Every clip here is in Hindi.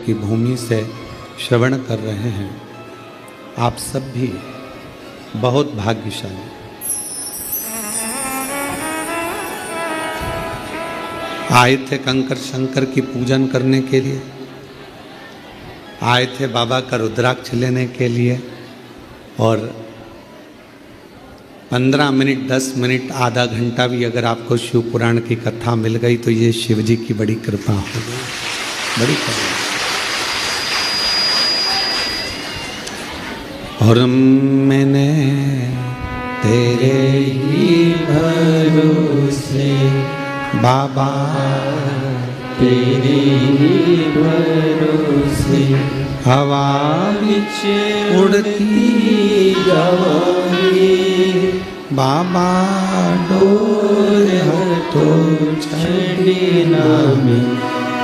की भूमि से श्रवण कर रहे हैं, आप सब भी बहुत भाग्यशाली। आए थे कंकर शंकर की पूजन करने के लिए, आए थे बाबा का रुद्राक्ष लेने के लिए, और 15 मिनट 10 मिनट आधा घंटा भी अगर आपको शिव पुराण की कथा मिल गई तो ये शिव जी की बड़ी कृपा हो गई, बड़ी कृपा। और मैंने तेरे ही भरोसे बाबा, तेरे ही भरोसे हवा बिच उड़ती जावांगी, बाबा डोर तो छड़ना में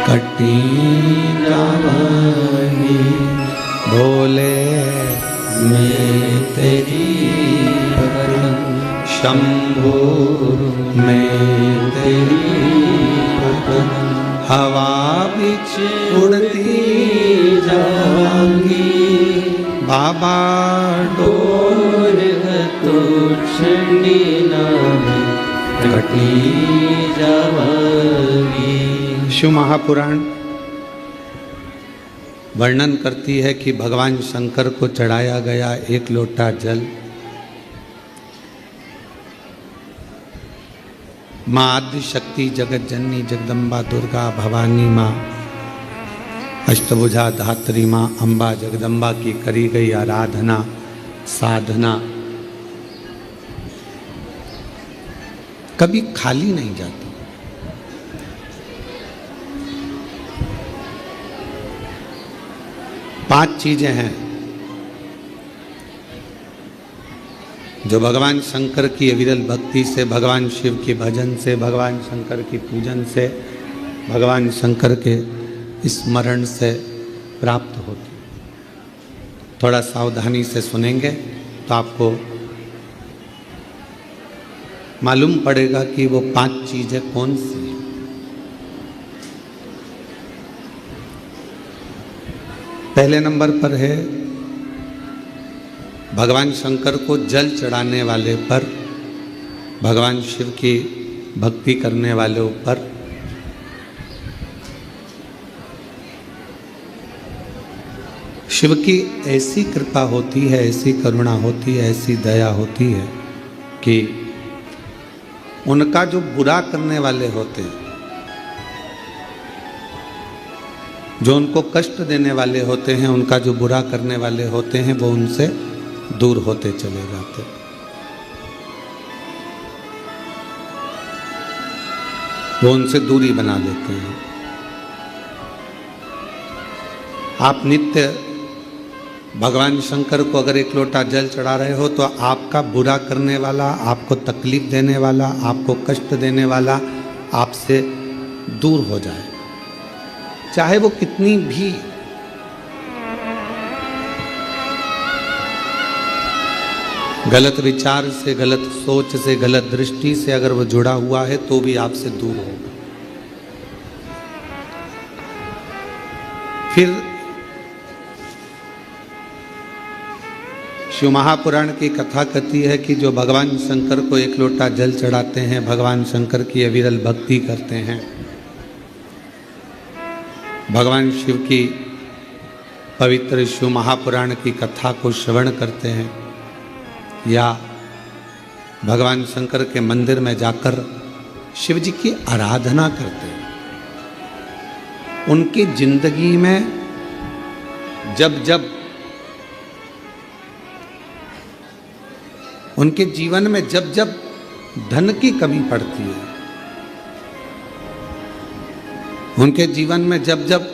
कटी जावांगी। भोले मैं तेरी पतंग, शंभो मैं तेरी पतंग, हवा बिच उड़ती जावांगी, बाबा डोर तो छड़ना में कटी जावांगी। शिव महापुराण वर्णन करती है कि भगवान शंकर को चढ़ाया गया एक लोटा जल माँ आदि शक्ति जगत जननी जगदम्बा दुर्गा भवानी माँ अष्टभुजा धात्री माँ अम्बा जगदम्बा की करी गई आराधना साधना कभी खाली नहीं जाती। पांच चीजें हैं जो भगवान शंकर की अविरल भक्ति से, भगवान शिव के भजन से, भगवान शंकर की पूजन से, भगवान शंकर के स्मरण से प्राप्त होती। थोड़ा सावधानी से सुनेंगे तो आपको मालूम पड़ेगा कि वो पांच चीजें कौन सी हैं। पहले नंबर पर है भगवान शंकर को जल चढ़ाने वाले पर, भगवान शिव की भक्ति करने वाले ऊपर शिव की ऐसी कृपा होती है, ऐसी करुणा होती है, ऐसी दया होती है कि उनका जो बुरा करने वाले होते हैं, जो उनको कष्ट देने वाले होते हैं, उनका जो बुरा करने वाले होते हैं, वो उनसे दूर होते चले जाते। वो उनसे दूरी बना लेते हैं। आप नित्य भगवान शंकर को अगर एक लोटा जल चढ़ा रहे हो तो आपका बुरा करने वाला, आपको तकलीफ देने वाला, आपको कष्ट देने वाला आपसे दूर हो जाए, चाहे वो कितनी भी गलत विचार से, गलत सोच से, गलत दृष्टि से अगर वो जुड़ा हुआ है तो भी आपसे दूर होगा। फिर शिव महापुराण की कथा कहती है कि जो भगवान शंकर को एक लोटा जल चढ़ाते हैं, भगवान शंकर की अविरल भक्ति करते हैं, भगवान शिव की पवित्र शिव महापुराण की कथा को श्रवण करते हैं या भगवान शंकर के मंदिर में जाकर शिव जी की आराधना करते हैं, उनकी जिंदगी में उनके जीवन में जब जब धन की कमी पड़ती है, उनके जीवन में जब जब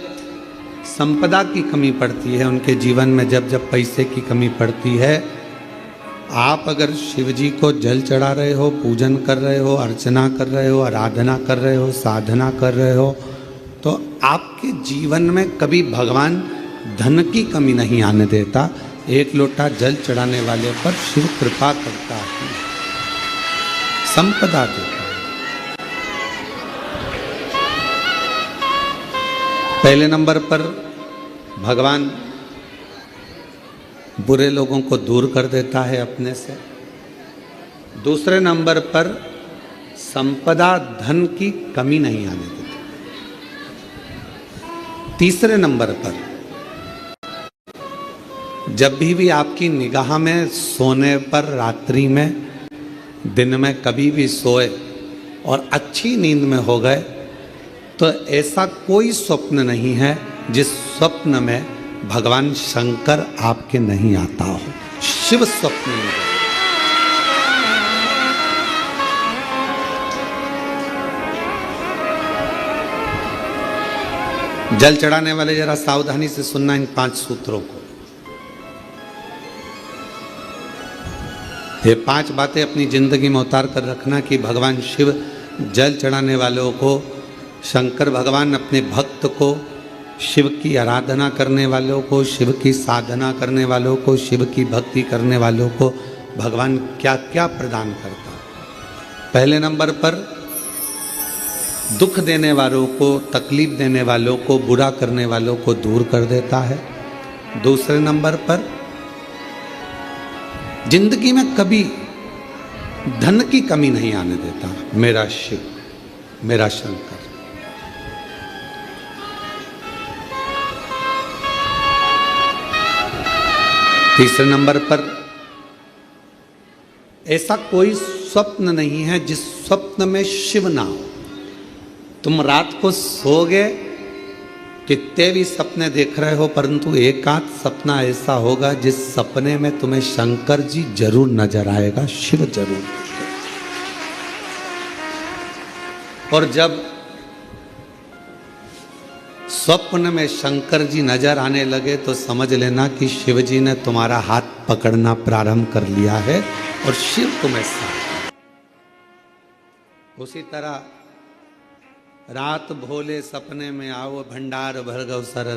संपदा की कमी पड़ती है, उनके जीवन में जब जब पैसे की कमी पड़ती है, आप अगर शिव जी को जल चढ़ा रहे हो, पूजन कर रहे हो, अर्चना कर रहे हो, आराधना कर रहे हो, साधना कर रहे हो, तो आपके जीवन में कभी भगवान धन की कमी नहीं आने देता। एक लोटा जल चढ़ाने वाले पर शिव कृपा करता है, संपदा देता है। पहले नंबर पर भगवान बुरे लोगों को दूर कर देता है अपने से। दूसरे नंबर पर संपदा धन की कमी नहीं आने देता। तीसरे नंबर पर जब भी आपकी निगाह में सोने पर, रात्रि में, दिन में कभी भी सोए और अच्छी नींद में हो गए तो ऐसा कोई स्वप्न नहीं है जिस स्वप्न में भगवान शंकर आपके नहीं आता हो। शिव स्वप्न में जल चढ़ाने वाले जरा सावधानी से सुनना इन 5 सूत्रों को। ये 5 बातें अपनी जिंदगी में उतार कर रखना कि भगवान शिव जल चढ़ाने वालों को, शंकर भगवान अपने भक्त को, शिव की आराधना करने वालों को, शिव की साधना करने वालों को, शिव की भक्ति करने वालों को भगवान क्या क्या प्रदान करता है। पहले नंबर पर दुख देने वालों को, तकलीफ देने वालों को, बुरा करने वालों को दूर कर देता है। दूसरे नंबर पर जिंदगी में कभी धन की कमी नहीं आने देता मेरा शिव, मेरा शंकर। तीसरे नंबर पर ऐसा कोई स्वप्न नहीं है जिस स्वप्न में शिव ना हो। तुम रात को सोओगे, कितने भी सपने देख रहे हो, परंतु एक आध सपना ऐसा होगा जिस सपने में तुम्हें शंकर जी जरूर नजर आएगा, शिव जरूर। और जब स्वप्न में शंकर जी नजर आने लगे तो समझ लेना कि शिव जी ने तुम्हारा हाथ पकड़ना प्रारंभ कर लिया है और शिव तुम्हें साथ। उसी तरह रात भोले सपने में आओ, भंडार भर गौ सर।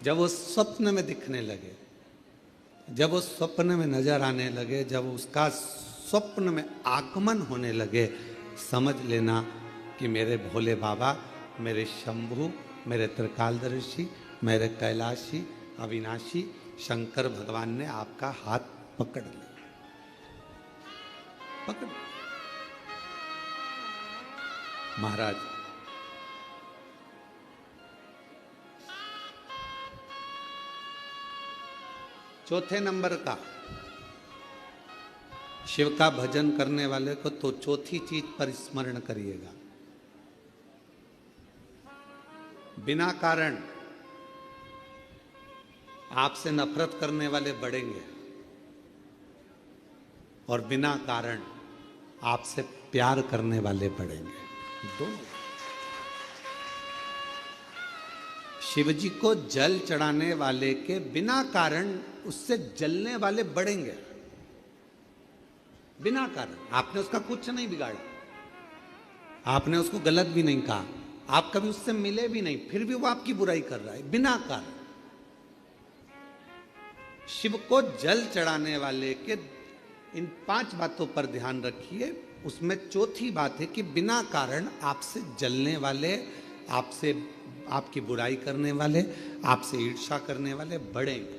जब वो स्वप्न में दिखने लगे, जब वो स्वप्न में नजर आने लगे, जब उसका स्वप्न में आगमन होने लगे, समझ लेना कि मेरे भोले बाबा, मेरे शंभु, मेरे त्रिकालदर्शी, मेरे कैलाशी, अविनाशी शंकर भगवान ने आपका हाथ पकड़ लिया। पकड़ महाराज, चौथे नंबर का शिव का भजन करने वाले को तो चौथी चीज पर स्मरण करिएगा। बिना कारण आपसे नफरत करने वाले बढ़ेंगे और बिना कारण आपसे प्यार करने वाले बढ़ेंगे। दोनों। शिव जी को जल चढ़ाने वाले के बिना कारण उससे जलने वाले बढ़ेंगे, बिना कारण। आपने उसका कुछ नहीं बिगाड़ा, आपने उसको गलत भी नहीं कहा, आप कभी उससे मिले भी नहीं, फिर भी वो आपकी बुराई कर रहा है बिना कारण। शिव को जल चढ़ाने वाले के इन 5 बातों पर ध्यान रखिए। उसमें चौथी बात है कि बिना कारण आपसे जलने वाले, आपसे आपकी बुराई करने वाले, आपसे ईर्ष्या करने वाले बढ़ेंगे।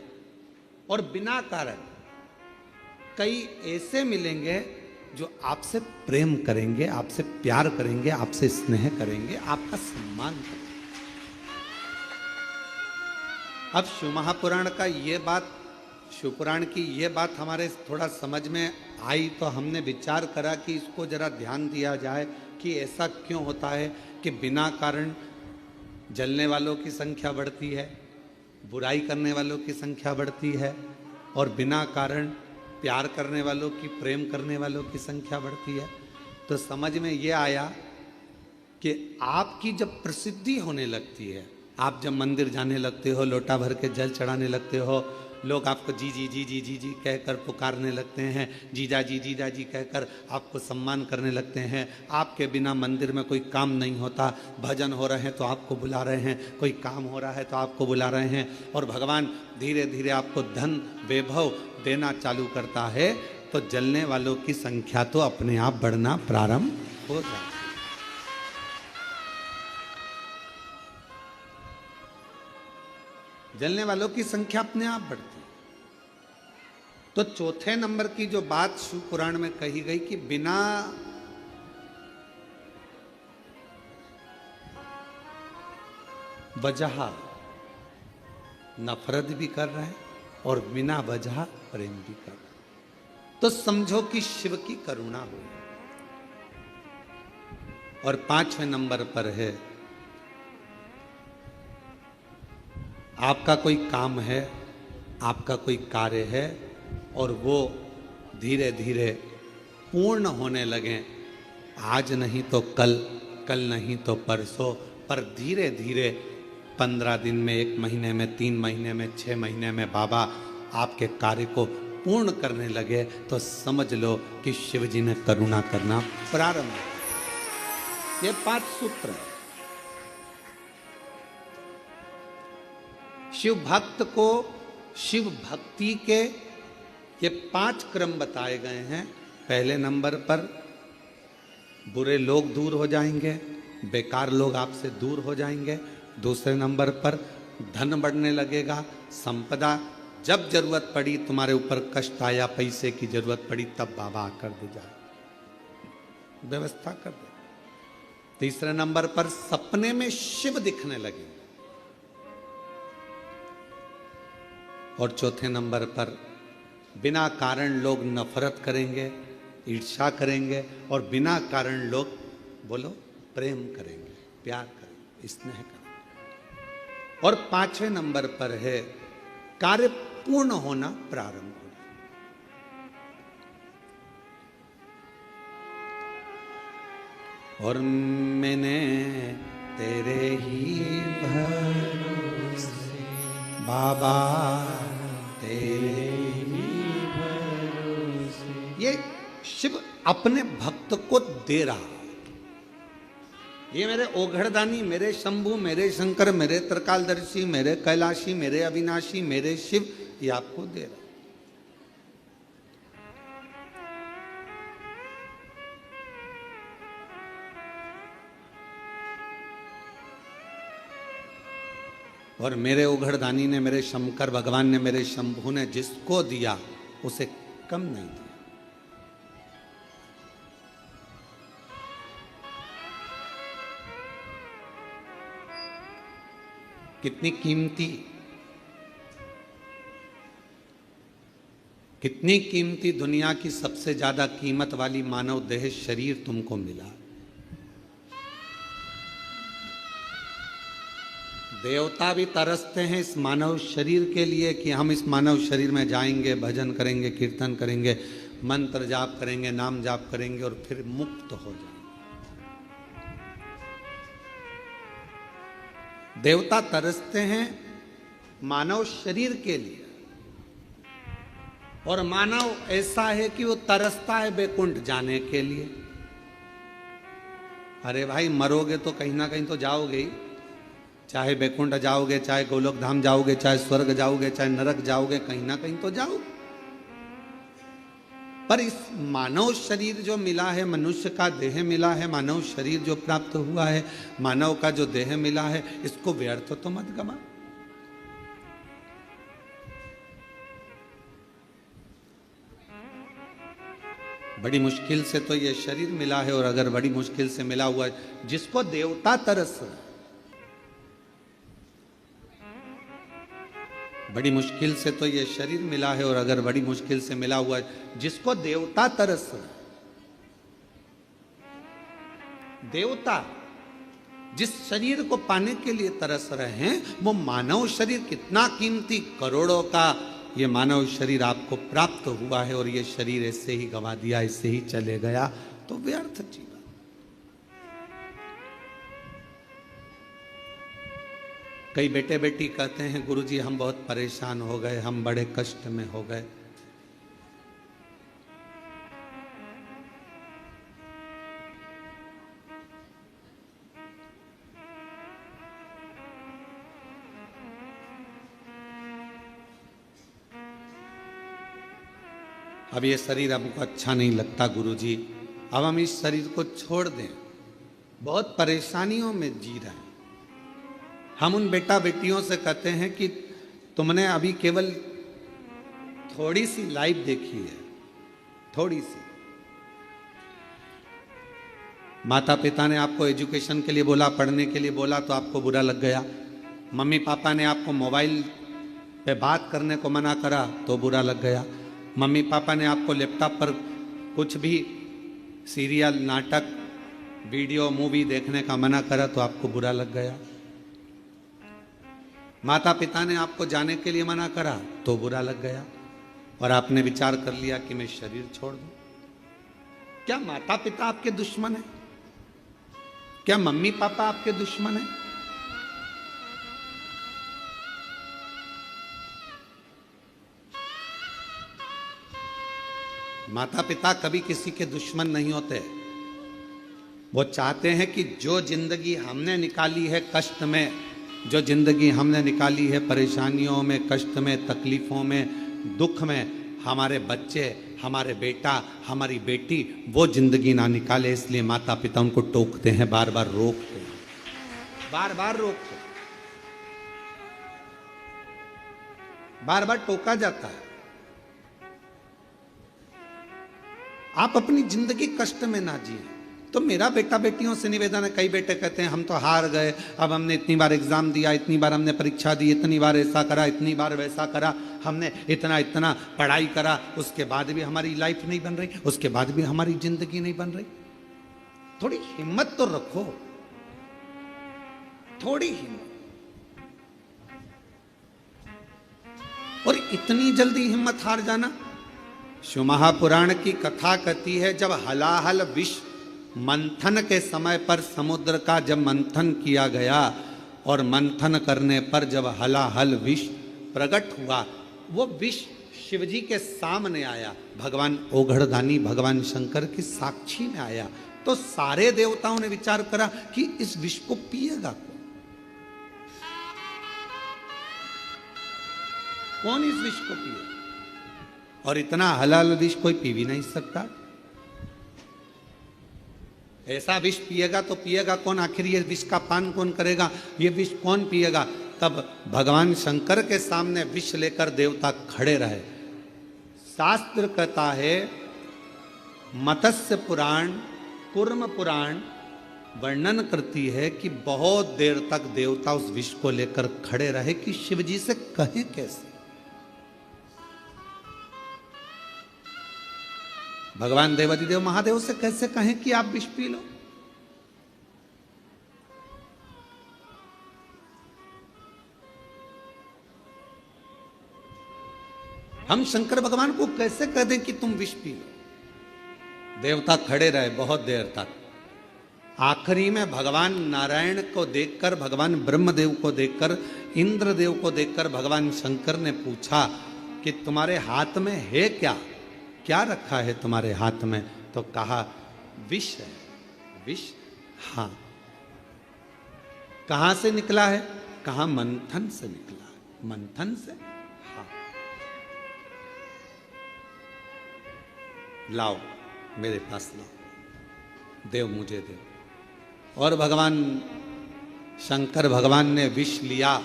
और बिना कारण कई ऐसे मिलेंगे जो आपसे प्रेम करेंगे, आपसे प्यार करेंगे, आपसे स्नेह करेंगे, आपका सम्मान करेंगे। अब शिव महापुराण का ये बात, शिवपुराण की ये बात हमारे थोड़ा समझ में आई तो हमने विचार करा कि इसको जरा ध्यान दिया जाए कि ऐसा क्यों होता है कि बिना कारण जलने वालों की संख्या बढ़ती है, बुराई करने वालों की संख्या बढ़ती है, और बिना कारण प्यार करने वालों की, प्रेम करने वालों की संख्या बढ़ती है। तो समझ में ये आया कि आपकी जब प्रसिद्धि होने लगती है, आप जब मंदिर जाने लगते हो, लोटा भर के जल चढ़ाने लगते हो, लोग आपको जी जी जी जी जी जी कहकर पुकारने लगते हैं, जीजा जी कहकर आपको सम्मान करने लगते हैं। आपके बिना मंदिर में कोई काम नहीं होता, भजन हो रहे हैं तो आपको बुला रहे हैं, कोई काम हो रहा है तो आपको बुला रहे हैं, और भगवान धीरे धीरे आपको धन वैभव देना चालू करता है, तो जलने वालों की संख्या तो अपने आप बढ़ना प्रारंभ हो जाती है। जलने वालों की संख्या अपने आप बढ़ती है। तो चौथे नंबर की जो बात शिव पुराण में कही गई कि बिना वजह नफरत भी कर रहे हैं और बिना वजह प्रेम भी कर रहे हैं, तो समझो कि शिव की करुणा हुई। और 5वें नंबर पर है, आपका कोई काम है, आपका कोई कार्य है और वो धीरे धीरे पूर्ण होने लगे, आज नहीं तो कल, कल नहीं तो परसों, पर धीरे धीरे 15 दिन में, 1 महीने में, 3 महीने में, 6 महीने में बाबा आपके कार्य को पूर्ण करने लगे, तो समझ लो कि शिव जी ने करुणा करना प्रारंभ किया। ये 5 सूत्र है। शिव भक्त को शिव भक्ति के ये 5 क्रम बताए गए हैं। पहले नंबर पर बुरे लोग दूर हो जाएंगे, बेकार लोग आपसे दूर हो जाएंगे। दूसरे नंबर पर धन बढ़ने लगेगा, संपदा, जब जरूरत पड़ी, तुम्हारे ऊपर कष्ट आया, पैसे की जरूरत पड़ी, तब बाबा आकर दे जाए, व्यवस्था कर दे। तीसरे नंबर पर सपने में शिव दिखने लगेंगे। और चौथे नंबर पर बिना कारण लोग नफरत करेंगे, ईर्ष्या करेंगे, और बिना कारण लोग बोलो प्रेम करेंगे, प्यार करेंगे, स्नेह करेंगे। और 5वें नंबर पर है कार्य पूर्ण होना प्रारंभ हो। और मैंने तेरे ही भरोसे बाबा, तेरे ही भरोसे, ये शिव अपने भक्त को दे रहा। ये मेरे ओघड़दानी, मेरे शंभु, मेरे शंकर, मेरे त्रिकालदर्शी, मेरे कैलाशी, मेरे अविनाशी, मेरे शिव, ये आपको दे रहा। और मेरे ओघड़दानी ने, मेरे शंकर भगवान ने, मेरे शंभु ने जिसको दिया उसे कम नहीं दिया। कितनी कीमती दुनिया की सबसे ज्यादा कीमत वाली मानव देह शरीर तुमको मिला। देवता भी तरसते हैं इस मानव शरीर के लिए कि हम इस मानव शरीर में जाएंगे, भजन करेंगे, कीर्तन करेंगे, मंत्र जाप करेंगे, नाम जाप करेंगे और फिर मुक्त हो जाएंगे। देवता तरसते हैं मानव शरीर के लिए, और मानव ऐसा है कि वो तरसता है बैकुंठ जाने के लिए। अरे भाई, मरोगे तो कहीं ना कहीं तो जाओगे ही, चाहे बैकुंठ जाओगे, चाहे गोलोक धाम जाओगे, चाहे स्वर्ग जाओगे, चाहे नरक जाओगे, कहीं ना कहीं तो जाओगे। पर इस मानव शरीर जो मिला है, मनुष्य का देह मिला है, मानव शरीर जो प्राप्त हुआ है, मानव का जो देह मिला है, इसको व्यर्थ तो मत गवा। बड़ी मुश्किल से तो ये शरीर मिला है, और अगर बड़ी मुश्किल से मिला हुआ है, जिसको देवता तरस, बड़ी मुश्किल से तो ये शरीर मिला है, और अगर बड़ी मुश्किल से मिला हुआ है, जिसको देवता तरस, देवता जिस शरीर को पाने के लिए तरस रहे हैं, वो मानव शरीर कितना कीमती, करोड़ों का ये मानव शरीर आपको प्राप्त हुआ है, और ये शरीर ऐसे ही गवा दिया, ऐसे ही चले गया, तो व्यर्थ जीवन। कई बेटे बेटी कहते हैं, गुरुजी हम बहुत परेशान हो गए, हम बड़े कष्ट में हो गए। अब ये शरीर हमको अच्छा नहीं लगता गुरुजी, अब हम इस शरीर को छोड़ दें, बहुत परेशानियों में जी रहे हैं। हम उन बेटा बेटियों से कहते हैं कि तुमने अभी केवल थोड़ी सी लाइव देखी है, थोड़ी सी। माता पिता ने आपको एजुकेशन के लिए बोला, पढ़ने के लिए बोला, तो आपको बुरा लग गया। मम्मी पापा ने आपको मोबाइल पे बात करने को मना करा तो बुरा लग गया। मम्मी पापा ने आपको लैपटॉप पर कुछ भी सीरियल, नाटक, वीडियो, मूवी देखने का मना करा तो आपको बुरा लग गया। माता पिता ने आपको जाने के लिए मना करा तो बुरा लग गया, और आपने विचार कर लिया कि मैं शरीर छोड़ दूं। क्या माता पिता आपके दुश्मन है? क्या मम्मी पापा आपके दुश्मन है? माता पिता कभी किसी के दुश्मन नहीं होते। वो चाहते हैं कि जो जिंदगी हमने निकाली है कष्ट में, जो जिंदगी हमने निकाली है परेशानियों में, कष्ट में, तकलीफों में, दुख में, हमारे बच्चे, हमारे बेटा, हमारी बेटी वो जिंदगी ना निकाले। इसलिए माता पिता उनको टोकते हैं, बार बार रोकते हैं, बार बार रोकते हैं, बार बार टोका जाता है। आप अपनी जिंदगी कष्ट में ना जिए। तो मेरा बेटा बेटियों से निवेदन है, कई बेटे कहते हैं हम तो हार गए, अब हमने इतनी बार एग्जाम दिया, इतनी बार हमने परीक्षा दी, इतनी बार ऐसा करा, इतनी बार वैसा करा, हमने इतना इतना पढ़ाई करा, उसके बाद भी हमारी लाइफ नहीं बन रही, उसके बाद भी हमारी जिंदगी नहीं बन रही। थोड़ी हिम्मत तो रखो, थोड़ी हिम्मत। और इतनी जल्दी हिम्मत हार जाना। शिव महापुराण की कथा कहती है, जब हलाहल विष मंथन के समय पर समुद्र का जब मंथन किया गया, और मंथन करने पर जब हलाहल विष प्रकट हुआ, वो विष शिवजी के सामने आया, भगवान ओघड़दानी भगवान शंकर की साक्षी में आया। तो सारे देवताओं ने विचार करा कि इस विष को पिएगा कौन, इस विष को पिएगा? और इतना हलाल विष कोई पी भी नहीं सकता। ऐसा विष पिएगा तो पिएगा कौन? आखिर ये विष का पान कौन करेगा? ये विष कौन पिएगा? तब भगवान शंकर के सामने विष लेकर देवता खड़े रहे। शास्त्र कहता है, मत्स्य पुराण, कूर्म पुराण वर्णन करती है कि बहुत देर तक देवता उस विष को लेकर खड़े रहे कि शिवजी से कहें कैसे। भगवान देवादिदेव महादेव से कैसे कहें कि आप विष पी लो? हम शंकर भगवान को कैसे कह दें कि तुम विष पी लो? देवता खड़े रहे बहुत देर तक। आखिरी में भगवान नारायण को देखकर, भगवान ब्रह्मदेव को देखकर, इंद्रदेव को देखकर भगवान शंकर ने पूछा कि तुम्हारे हाथ में है क्या? क्या रखा है तुम्हारे हाथ में? तो कहा विष है। विष? हाँ। कहां से निकला है? कहा मंथन से निकला है। मंथन से? हाँ। लाओ, मेरे पास लाओ, देव मुझे दे। और भगवान शंकर भगवान ने विष लिया।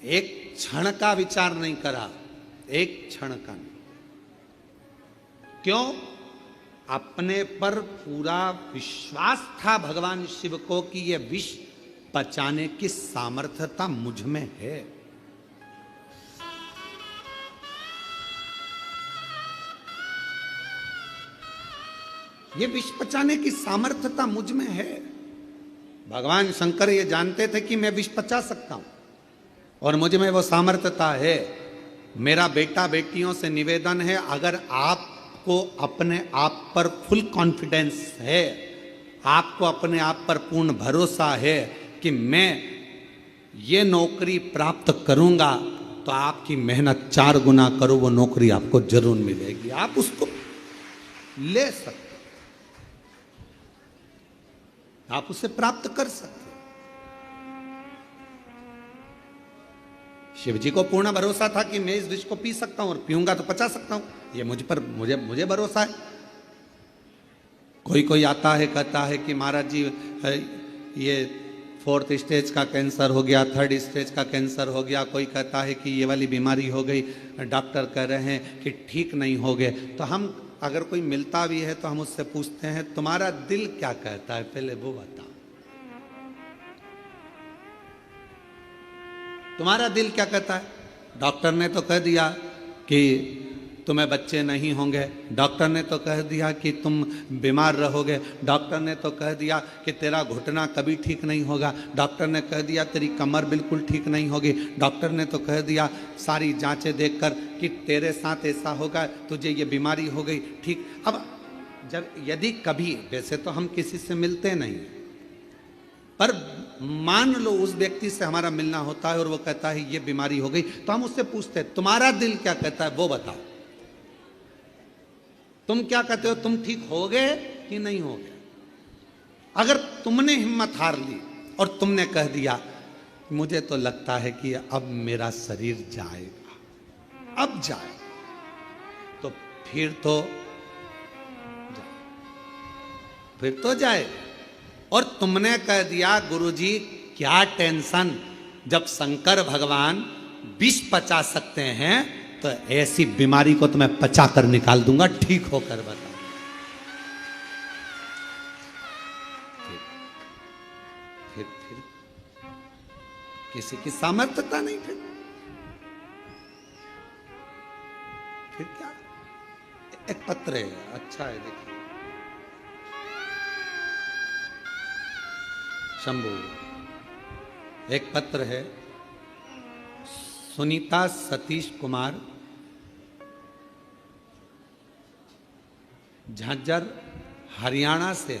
एक क्षण का विचार नहीं करा, एक क्षण का नहीं। क्यों? अपने पर पूरा विश्वास था भगवान शिव को कि यह विष पचाने की सामर्थ्यता मुझ में है। ये विष पचाने की सामर्थ्यता मुझ में है। भगवान शंकर ये जानते थे कि मैं विष पचा सकता हूं और मुझ में वो सामर्थ्यता है। मेरा बेटा बेटियों से निवेदन है, अगर आपको अपने आप पर फुल कॉन्फिडेंस है, आपको अपने आप पर पूर्ण भरोसा है कि मैं ये नौकरी प्राप्त करूंगा, तो आपकी मेहनत 4 गुना करो, वो नौकरी आपको जरूर मिलेगी। आप उसको ले सकते, आप उसे प्राप्त कर सकते। शिव जी को पूर्ण भरोसा था कि मैं इस विष को पी सकता हूं और पीऊंगा तो पचा सकता हूं। ये मुझे भरोसा है। कोई कोई आता है कहता है कि महाराज जी ये 4th स्टेज का कैंसर हो गया, 3rd स्टेज का कैंसर हो गया, कोई कहता है कि ये वाली बीमारी हो गई, डॉक्टर कह रहे हैं कि ठीक नहीं हो गए। तो हम अगर कोई मिलता भी है तो हम उससे पूछते हैं तुम्हारा दिल क्या कहता है, पहले वो बता, तुम्हारा दिल क्या कहता है। डॉक्टर ने तो कह दिया कि तुम्हें बच्चे नहीं होंगे, डॉक्टर ने तो कह दिया कि तुम बीमार रहोगे, डॉक्टर ने तो कह दिया कि तेरा घुटना कभी ठीक नहीं होगा, डॉक्टर ने कह दिया तेरी कमर बिल्कुल ठीक नहीं होगी, डॉक्टर ने तो कह दिया सारी जांचें देखकर कि तेरे साथ ऐसा होगा, तुझे ये बीमारी हो गई, ठीक। अब जब यदि कभी, वैसे तो हम किसी से मिलते नहीं, पर मान लो उस व्यक्ति से हमारा मिलना होता है और वो कहता है ये बीमारी हो गई, तो हम उससे पूछते हैं तुम्हारा दिल क्या कहता है, वो बताओ, तुम क्या कहते हो, तुम ठीक हो गए कि नहीं हो गए। अगर तुमने हिम्मत हार ली और तुमने कह दिया मुझे तो लगता है कि अब मेरा शरीर जाएगा, अब जाए, तो फिर तो जाए। और तुमने कह दिया गुरुजी क्या टेंशन, जब शंकर भगवान विष पचा सकते हैं तो ऐसी बीमारी को तो मैं पचा कर निकाल दूंगा, ठीक होकर बता। फिर किसी की सामर्थ्यता नहीं, फिर क्या। एक पत्र है, अच्छा है, देखिए शंभू, एक पत्र है, सुनीता सतीश कुमार, झांझर हरियाणा से।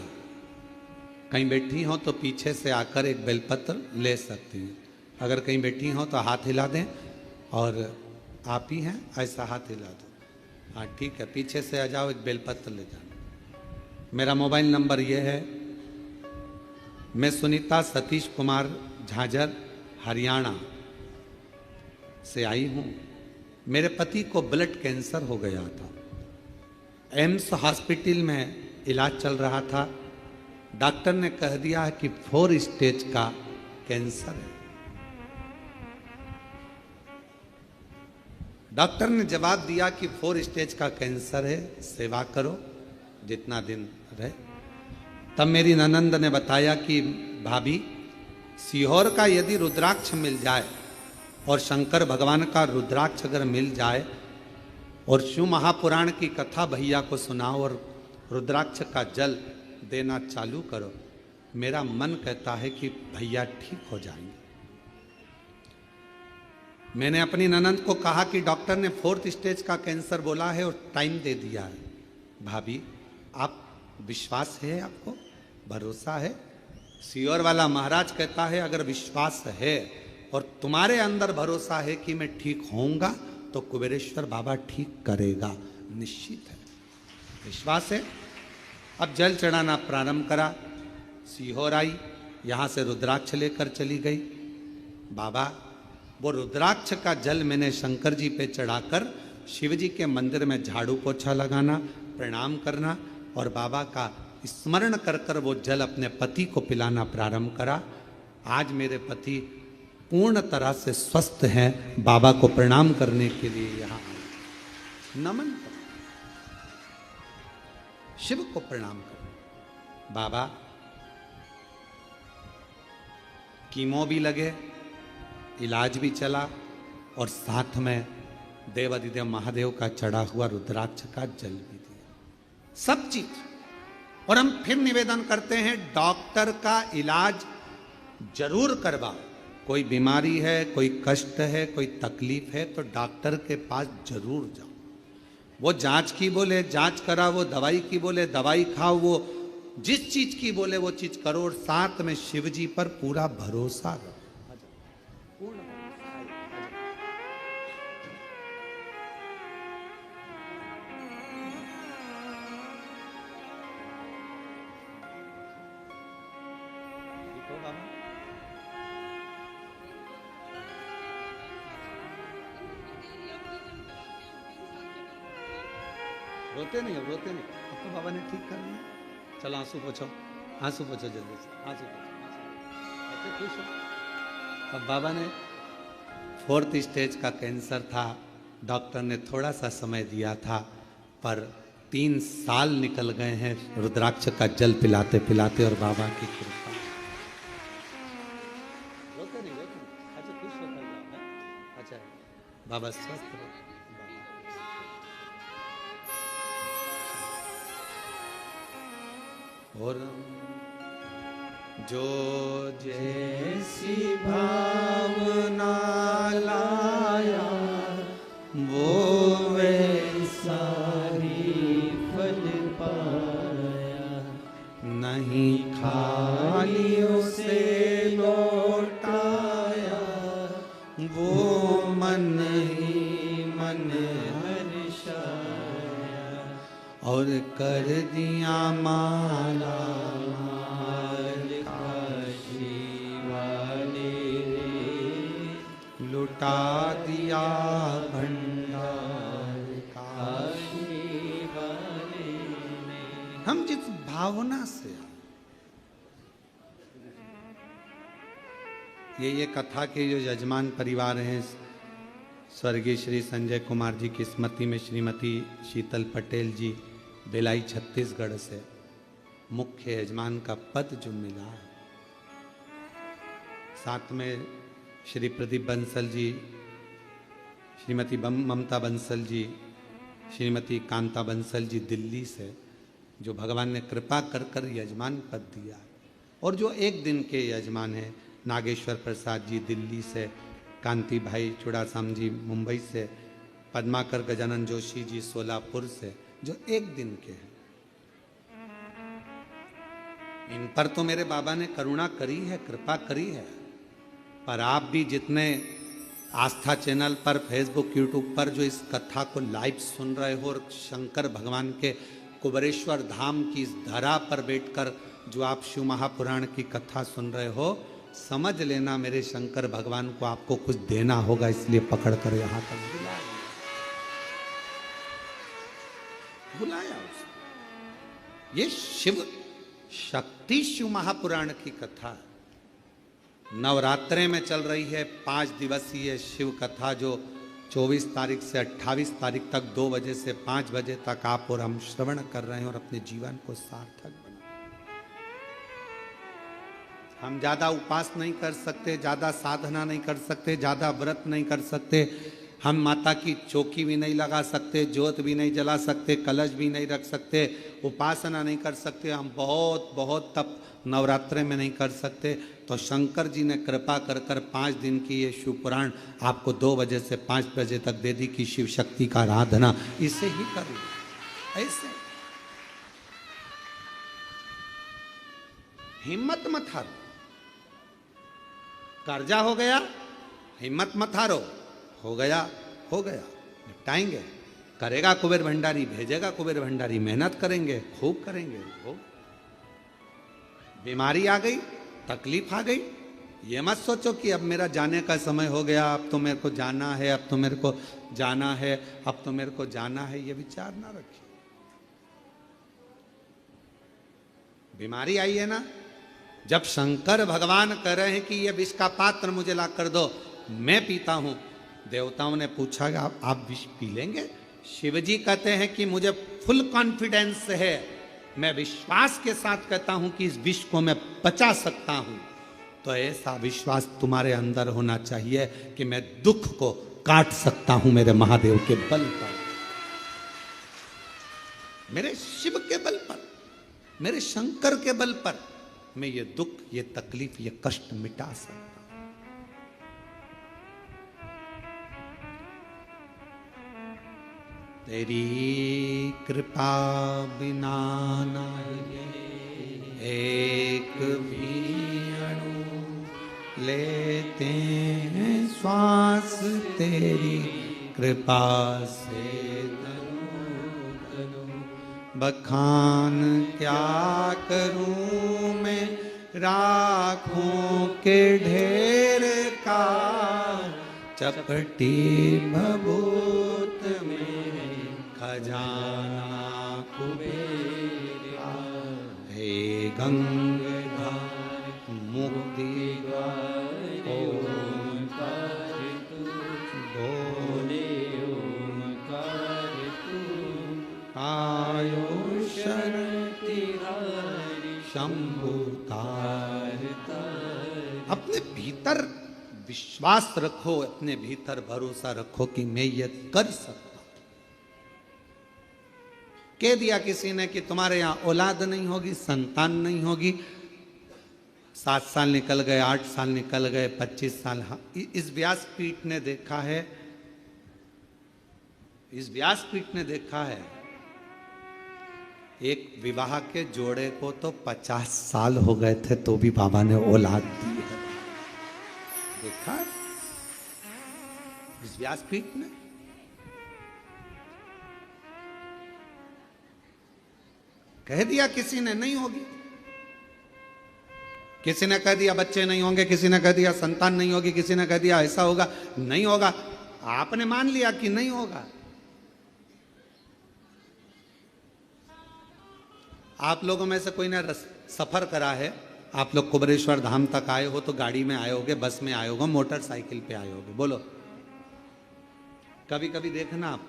कहीं बैठी हो तो पीछे से आकर एक बेलपत्र ले सकती हैं, अगर कहीं बैठी हो तो हाथ हिला दें, और आप ही हैं ऐसा हाथ हिला दो, हाँ ठीक है, पीछे से आ जाओ, एक बेलपत्र ले जाना। मेरा मोबाइल नंबर ये है, मैं सुनीता सतीश कुमार झांझर हरियाणा से आई हूँ। मेरे पति को ब्लड कैंसर हो गया था, एम्स हॉस्पिटल में इलाज चल रहा था, डॉक्टर ने कह दिया है कि 4 स्टेज का कैंसर है। डॉक्टर ने जवाब दिया कि 4 स्टेज का कैंसर है, सेवा करो जितना दिन रहे। तब मेरी ननंद ने बताया कि भाभी, सीहोर का यदि रुद्राक्ष मिल जाए और शंकर भगवान का रुद्राक्ष अगर मिल जाए और शिव महापुराण की कथा भैया को सुनाओ और रुद्राक्ष का जल देना चालू करो, मेरा मन कहता है कि भैया ठीक हो जाएंगे। मैंने अपनी ननंद को कहा कि डॉक्टर ने 4th स्टेज का कैंसर बोला है और टाइम दे दिया है, भाभी आप विश्वास है, आपको भरोसा है। सीहोर वाला महाराज कहता है अगर विश्वास है और तुम्हारे अंदर भरोसा है कि मैं ठीक होऊंगा तो कुबेरेश्वर बाबा ठीक करेगा, निश्चित है, विश्वास है। अब जल चढ़ाना प्रारंभ करा, सीहोर आई, यहाँ से रुद्राक्ष लेकर चली गई। बाबा, वो रुद्राक्ष का जल मैंने शंकर जी पे चढ़ाकर शिव जी के मंदिर में झाड़ू पोछा लगाना, प्रणाम करना और बाबा का स्मरण कर कर वो जल अपने पति को पिलाना प्रारंभ करा। आज मेरे पति पूर्ण तरह से स्वस्थ हैं, बाबा को प्रणाम करने के लिए यहाँ नमन करो, शिव को प्रणाम करो। बाबा कीमो भी लगे, इलाज भी चला और साथ में देवाधिदेव महादेव का चढ़ा हुआ रुद्राक्ष का जल भी दिया, सब चीज। और हम फिर निवेदन करते हैं डॉक्टर का इलाज जरूर करवाओ। कोई बीमारी है, कोई कष्ट है, कोई तकलीफ है तो डॉक्टर के पास जरूर जाओ। वो जांच की बोले जांच करा, वो दवाई की बोले दवाई खाओ, वो जिस चीज की बोले वो चीज करो और साथ में शिव जी पर पूरा भरोसा रखो। रोते नहीं, अब रोते नहीं, अब तो बाबा ने ठीक कर लिया। चलो आंसू पोछो, आंसू पोछो जल्दी से, आंसू पोछो, खुश हो। अब बाबा ने 4th स्टेज का कैंसर था, डॉक्टर ने थोड़ा सा समय दिया था, पर 3 साल निकल गए हैं रुद्राक्ष का जल पिलाते पिलाते, और बाबा की कृपा। रोते नहीं, अच्छा खुश होकर जाओ, हैं? अच्छा बाबा स्वस्थ रहो। और जो जैसी भावना लाया वो वैसा ही फल पाया, नहीं खाली उसे लौटाया, वो मन ही मन हर्षाया, और कर दिया माला लुटा दिया भंडार काशी वाले ने। हम जिस भावना से ये कथा के जो यजमान परिवार हैं, स्वर्गीय श्री संजय कुमार जी की स्मृति में श्रीमती शीतल पटेल जी बेलाई छत्तीसगढ़ से मुख्य यजमान का पद जो मिला है, साथ में श्री प्रदीप बंसल जी, श्रीमती ममता बंसल जी, श्रीमती कांता बंसल जी दिल्ली से, जो भगवान ने कृपा कर कर यजमान पद दिया, और जो एक दिन के यजमान हैं नागेश्वर प्रसाद जी दिल्ली से, कांति भाई चुड़ासाम जी मुंबई से, पद्माकर गजानन जोशी जी सोलापुर से, जो एक दिन के हैं। इन पर तो मेरे बाबा ने करुणा करी है, कृपा करी है, पर आप भी जितने आस्था चैनल पर, फेसबुक, यूट्यूब पर जो इस कथा को लाइव सुन रहे हो, और शंकर भगवान के कुबेरेश्वर धाम की इस धरा पर बैठकर जो आप शिव महापुराण की कथा सुन रहे हो, समझ लेना मेरे शंकर भगवान को आपको कुछ देना होगा, इसलिए पकड़ कर यहाँ तक बुलाया उसने। ये शिव शक्ति शिव महापुराण की कथा है, नवरात्रे में चल रही है 5 दिवसीय शिव कथा, जो 24 तारीख से 28 तारीख तक 2 बजे से 5 बजे तक आप और हम श्रवण कर रहे हैं, और अपने जीवन को सार्थक बना। हम ज्यादा उपास नहीं कर सकते, ज्यादा साधना नहीं कर सकते, ज्यादा व्रत नहीं कर सकते, हम माता की चौकी भी नहीं लगा सकते, ज्योत भी नहीं जला सकते, कलश भी नहीं रख सकते, उपासना नहीं कर सकते, हम बहुत बहुत तप नवरात्रे में नहीं कर सकते। तो शंकर जी ने कृपा कर कर 5 दिन की ये शिव पुराण आपको 2 बजे से 5 बजे तक दे दी कि शिव शक्ति का आराधना इसे ही कर लो। ऐसे हिम्मत मत हारो, कर्जा हो गया हिम्मत मत हारो, हो गया निपटाएंगे, करेगा कुबेर भंडारी, भेजेगा कुबेर भंडारी, मेहनत करेंगे, खूब करेंगे। हो बीमारी आ गई, तकलीफ आ गई, ये मत सोचो कि अब मेरा जाने का समय हो गया, अब तो मेरे को जाना है, अब तो मेरे को जाना है, अब तो मेरे को जाना है, ये विचार ना रखिए। बीमारी आई है ना, जब शंकर भगवान कह रहे हैं कि ये विष का पात्र मुझे ला कर दो, मैं पीता हूं, देवताओं ने पूछा कि आप विष पी लेंगे? शिव जी कहते हैं कि मुझे फुल कॉन्फिडेंस है, मैं विश्वास के साथ कहता हूं कि इस विष को मैं पचा सकता हूं। तो ऐसा विश्वास तुम्हारे अंदर होना चाहिए कि मैं दुख को काट सकता हूं मेरे महादेव के बल पर, मेरे शिव के बल पर, मेरे शंकर के बल पर मैं ये दुख, ये तकलीफ, ये कष्ट मिटा सकता हूं। तेरी कृपा बिना नहीं एक भी अणु लेते हैं श्वास, तेरी कृपा से बखान क्या करूं मैं राखों के ढेर का, चपटी भभूत में खजाना कुबेर, हे गंगाधर मुख दीवार ओंकार तू बोले ओंकार तू आयो शरण तिहारी शंभु तार तार। अपने भीतर विश्वास रखो, अपने भीतर भरोसा रखो कि मैं ये कर सकता। कह दिया किसी ने कि तुम्हारे यहां औलाद नहीं होगी, संतान नहीं होगी, 7 साल निकल गए, 8 साल निकल गए, 25 साल। इस व्यासपीठ ने देखा है, इस व्यासपीठ ने देखा है एक विवाह के जोड़े को तो 50 साल हो गए थे तो भी बाबा ने औलाद दी है। देखा इस व्यासपीठ ने। कह दिया किसी ने नहीं होगी, किसी ने कह दिया बच्चे नहीं होंगे, किसी ने कह दिया संतान नहीं होगी, किसी ने कह दिया ऐसा होगा, नहीं होगा। आपने मान लिया कि नहीं होगा। आप लोगों में से कोई ने सफर करा है, आप लोग कुबरेश्वर धाम तक आए हो तो गाड़ी में आए होगे, बस में आए होगे, मोटरसाइकिल पे आए होगे, बोलो। कभी कभी देखना आप,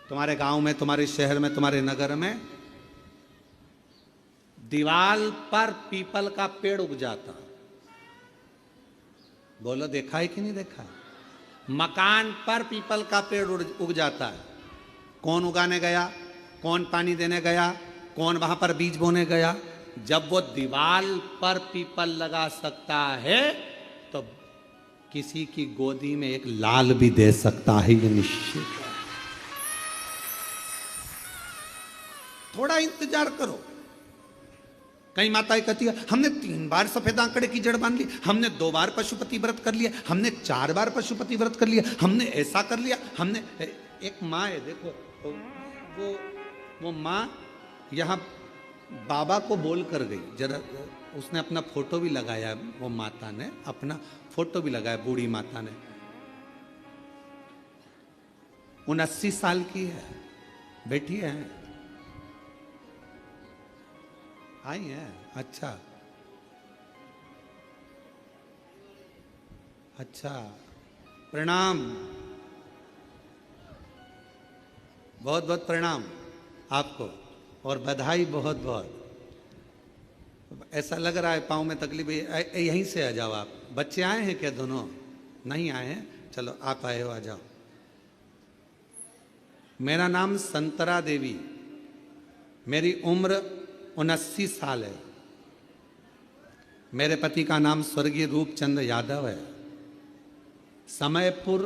तुम्हारे गांव में, तुम्हारे शहर में, तुम्हारे नगर में दीवाल पर पीपल का पेड़ उग जाता। बोलो देखा है कि नहीं देखा? मकान पर पीपल का पेड़ उग जाता है। कौन उगाने गया, कौन पानी देने गया, कौन वहां पर बीज बोने गया? जब वो दीवाल पर पीपल लगा सकता है तो किसी की गोदी में एक लाल भी दे सकता है, ये निश्चित है। थोड़ा इंतजार करो। कई माताएं कहती है हमने 3 बार सफेद आंकड़े की जड़ बांध ली, हमने 2 बार पशुपति व्रत कर लिया, हमने 4 बार पशुपति व्रत कर लिया, हमने ऐसा कर लिया, हमने। एक माँ है, देखो वो माँ यहाँ बाबा को बोल कर गई, जरा उसने अपना फोटो भी लगाया, वो माता ने अपना फोटो भी लगाया, बूढ़ी माता ने। 79 साल की है, बैठी है, आई है। अच्छा अच्छा, प्रणाम, बहुत बहुत प्रणाम आपको और बधाई बहुत बहुत। ऐसा लग रहा है पाँव में तकलीफ है, यहीं से आ जाओ आप। बच्चे आए हैं क्या? दोनों नहीं आए हैं? चलो आप आए हो, आ जाओ। मेरा नाम संतरा देवी, मेरी उम्र 79 साल है। मेरे पति का नाम स्वर्गीय रूपचंद यादव है। समयपुर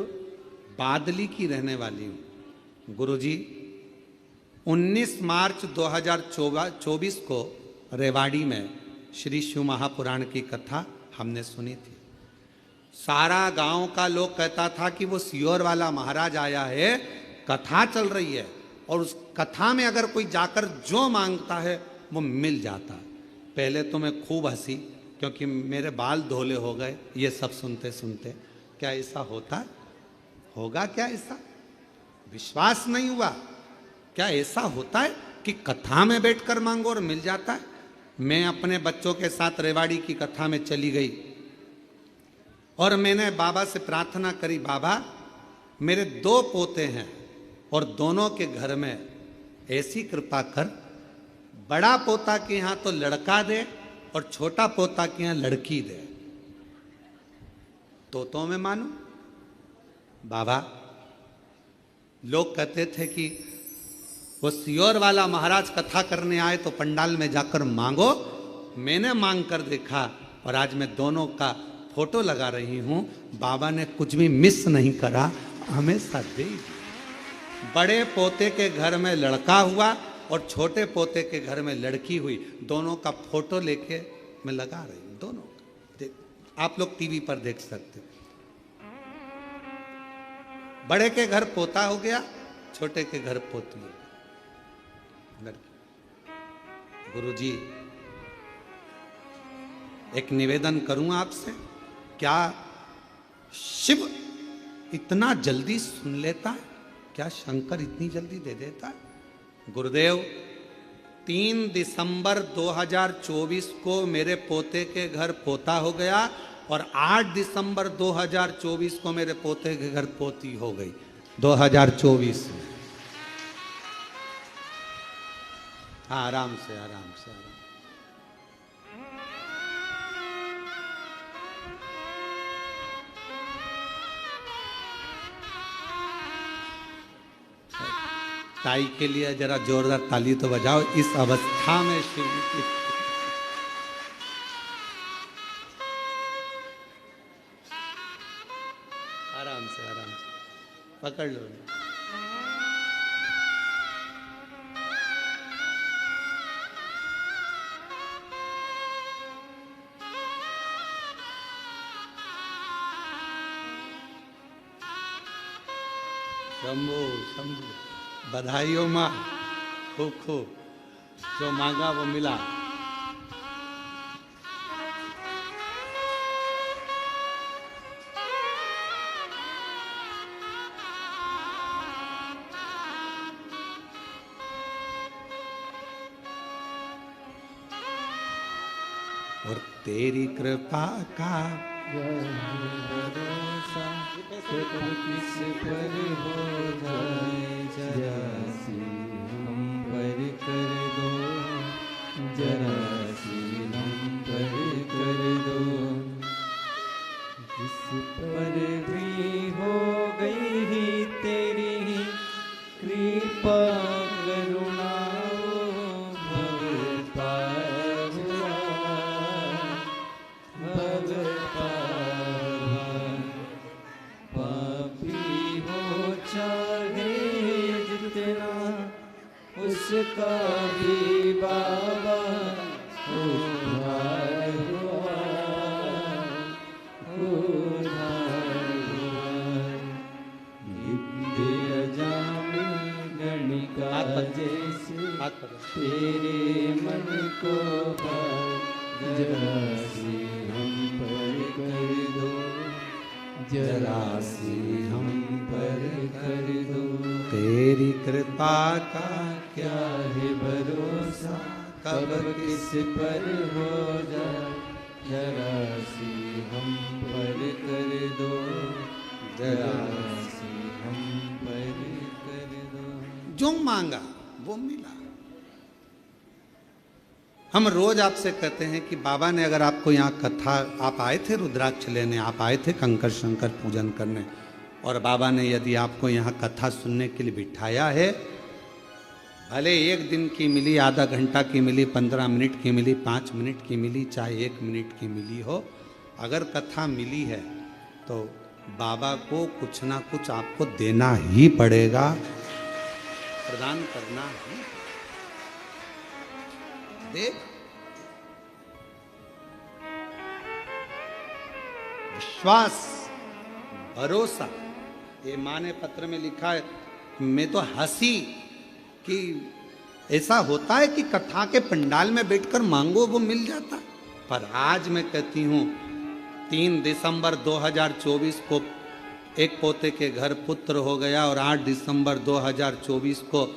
बादली की रहने वाली हूँ। गुरुजी 19 मार्च 2024 को रेवाड़ी में श्री शिव महापुराण की कथा हमने सुनी थी। सारा गांव का लोग कहता था कि वो सियोर वाला महाराज आया है, कथा चल रही है और उस कथा में अगर कोई जाकर जो मांगता है वो मिल जाता। पहले तो मैं खूब हंसी क्योंकि मेरे बाल धोले हो गए ये सब सुनते सुनते। क्या ऐसा होता है? होगा क्या ऐसा? विश्वास नहीं हुआ। क्या ऐसा होता है कि कथा में बैठकर मांगो और मिल जाता है? मैं अपने बच्चों के साथ रेवाड़ी की कथा में चली गई और मैंने बाबा से प्रार्थना करी, बाबा मेरे 2 पोते हैं और दोनों के घर में ऐसी कृपा कर, बड़ा पोता के यहाँ तो लड़का दे और छोटा पोता के यहाँ लड़की दे। तो मैं मानू बाबा। लोग कहते थे कि वो सियोर वाला महाराज कथा करने आए तो पंडाल में जाकर मांगो। मैंने मांग कर देखा और आज मैं दोनों का फोटो लगा रही हूं। बाबा ने कुछ भी मिस नहीं करा, हमेशा दे दिया। बड़े पोते के घर में लड़का हुआ और छोटे पोते के घर में लड़की हुई। दोनों का फोटो लेके मैं लगा रही हूं, दोनों का। आप लोग टीवी पर देख सकते। बड़े के घर पोता हो गया, छोटे के घर पोती हो गई, लड़की। गुरुजी एक निवेदन करूं आपसे, क्या शिव इतना जल्दी सुन लेता है? क्या शंकर इतनी जल्दी दे देता है? गुरुदेव 3 दिसंबर 2024 को मेरे पोते के घर पोता हो गया और 8 दिसंबर 2024 को मेरे पोते के घर पोती हो गई। 2024 में। हाँ, आराम से आराम से आराम। ताई के लिए जरा जोरदार ताली तो बजाओ इस अवस्था में शिव की। आराम से पकड़ लो। शंभू शंभू, बधाई हो माँ, खूब खूब, जो मांगा वो मिला। और तेरी कृपा का भरोसा कब किस पर हो जाए, जरा सी हम पर कर दो, जरा सी हम पर कर दो। किस पर भी हो गई ही तेरी कृपा करुणा, उसका भी बाबा उद्धार हुआ, उद्धार हुआ। विद्या जामी गणिका जैसे तेरे मन को भाए, जरा सी हम पर कर दो, जरा सी हम पर कर दो। तेरी कृपा का क्या है भरोसा कब किस पर हो जाए, जरा सी हम पर कर दो, जरा सी हम पर कर दो। जो मांगा वो मिला। हम रोज आपसे कहते हैं कि बाबा ने अगर आपको यहाँ कथा, आप आए थे रुद्राक्ष लेने, आप आए थे कंकर शंकर पूजन करने, और बाबा ने यदि आपको यहाँ कथा सुनने के लिए बिठाया है, भले 1 दिन की मिली, आधा घंटा की मिली, 15 मिनट की मिली, 5 मिनट की मिली, चाहे 1 मिनट की मिली हो, अगर कथा मिली है तो बाबा को कुछ ना कुछ आपको देना ही पड़ेगा, प्रदान करना ही। देख, विश्वास, भरोसा, ये माँ ने पत्र में लिखा है। मैं तो हंसी कि ऐसा होता है कि कथा के पंडाल में बैठकर मांगो वो मिल जाता, पर आज मैं कहती हूँ 3 दिसंबर 2024 को एक पोते के घर पुत्र हो गया और 8 दिसंबर 2024 को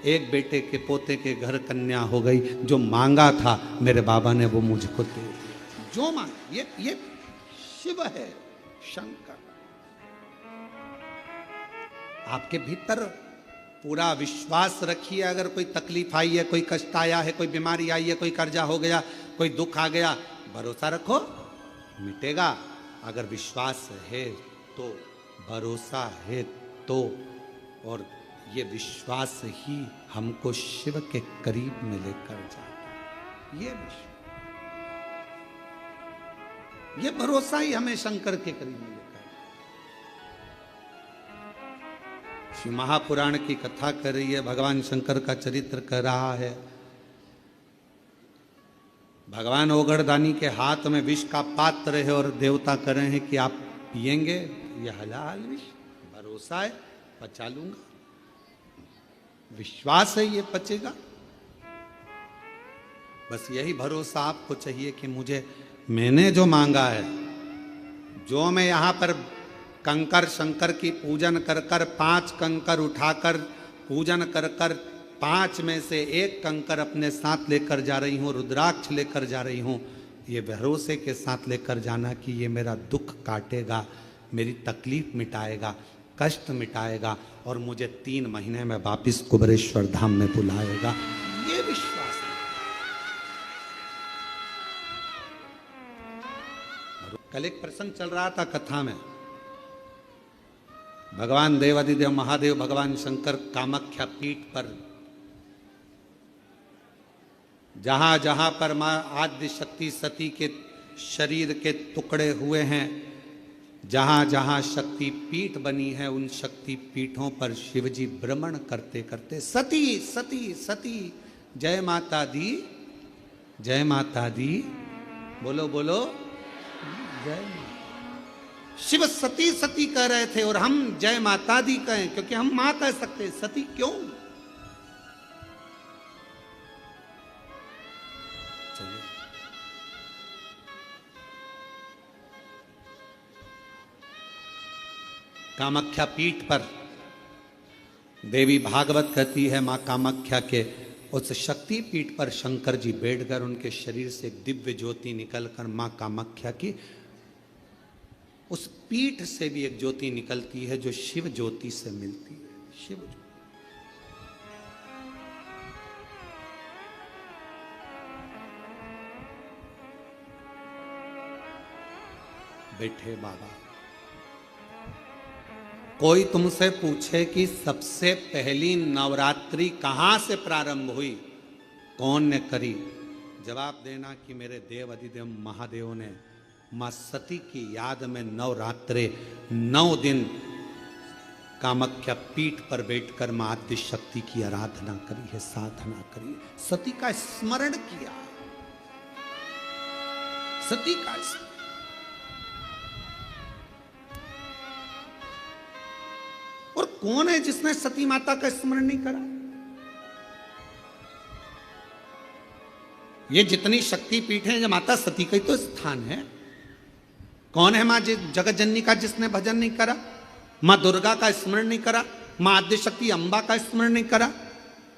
एक बेटे के पोते के घर कन्या हो गई। जो मांगा था मेरे बाबा ने वो मुझको दे दिया। जो मांग, ये शिव है, शंकर। आपके भीतर पूरा विश्वास रखिए। अगर कोई तकलीफ आई है, कोई कष्ट आया है, कोई बीमारी आई है, कोई कर्जा हो गया, कोई दुख आ गया, भरोसा रखो, मिटेगा। अगर विश्वास है तो, भरोसा है तो, और ये विश्वास ही हमको शिव के करीब में लेकर जाता। ये भरोसा ही हमें शंकर के करीब में लेकर। श्री महापुराण की कथा कर रही है, भगवान शंकर का चरित्र कर रहा है। भगवान ओगड़दानी के हाथ में विष का पात्र है और देवता कर रहे हैं कि आप पिएंगे, ये हलाल विष, भरोसा है, पचा लूंगा, विश्वास है ये पचेगा। बस यही भरोसा आपको चाहिए कि मुझे, मैंने जो मांगा है, जो मैं यहाँ पर कंकर शंकर की पूजन कर कर 5 कंकर उठाकर पूजन कर कर 5 में से एक कंकर अपने साथ लेकर जा रही हूँ, रुद्राक्ष लेकर जा रही हूँ, ये भरोसे के साथ लेकर जाना कि ये मेरा दुख काटेगा, मेरी तकलीफ मिटाएगा, कष्ट मिटाएगा और मुझे 3 महीने में वापिस कुबेरेश्वर धाम में बुलाएगा। ये विश्वास है। कल एक प्रसंग चल रहा था कथा में, भगवान देवादिदेव महादेव भगवान शंकर कामाख्या पीठ पर जहां जहां पर मां आद्य शक्ति सती के शरीर के टुकड़े हुए हैं, जहां जहां शक्ति पीठ बनी है, उन शक्ति पीठों पर शिवजी भ्रमण करते करते सती सती सती जय माता दी, जय माता दी, बोलो बोलो जय माता। शिव सती सती कह रहे थे और हम जय माता दी कहें, क्योंकि हम मां कह सकते, सती क्यों? कामाख्या पीठ पर देवी भागवत कहती है, मां कामाख्या के उस शक्ति पीठ पर शंकर जी बैठकर उनके शरीर से एक दिव्य ज्योति निकलकर मां कामाख्या की उस पीठ से भी एक ज्योति निकलती है जो शिव ज्योति से मिलती है। शिव ज्योति बैठे बाबा, कोई तुमसे पूछे कि सबसे पहली नवरात्रि कहां से प्रारंभ हुई, कौन ने करी, जवाब देना कि मेरे देव अधिदेव महादेव ने मां सती की याद में नवरात्रे 9 दिन कामाख्या पीठ पर बैठकर मां आद्य शक्ति की आराधना करी है, साधना करी, सती का स्मरण किया, सती का स्मरण। और कौन है जिसने सती माता का स्मरण नहीं करा? ये जितनी शक्ति पीठ है, माता सती का ही तो स्थान है। कौन है मां जगत जननी का जिसने भजन नहीं करा? मां दुर्गा का स्मरण नहीं करा? मां आद्य शक्ति अंबा का स्मरण नहीं करा?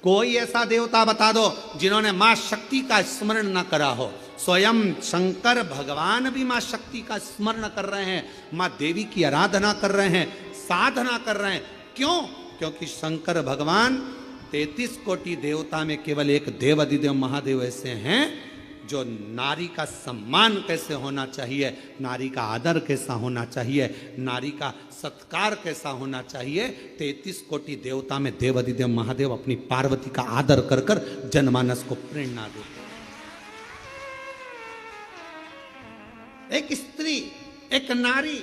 कोई ऐसा देवता बता दो जिन्होंने मां शक्ति का स्मरण न करा हो। स्वयं शंकर भगवान भी मां शक्ति का स्मरण कर रहे हैं, मां देवी की आराधना कर रहे हैं, साधना कर रहे हैं। क्यों? क्योंकि शंकर भगवान 33 कोटि देवता में केवल एक देव अधिदेव महादेव ऐसे हैं जो नारी का सम्मान कैसे होना चाहिए, नारी का आदर कैसा होना चाहिए, नारी का सत्कार कैसा होना चाहिए, 33 कोटि देवता में देव अधिदेव महादेव अपनी पार्वती का आदर कर कर जनमानस को प्रेरणा देते हैं। एक स्त्री, एक नारी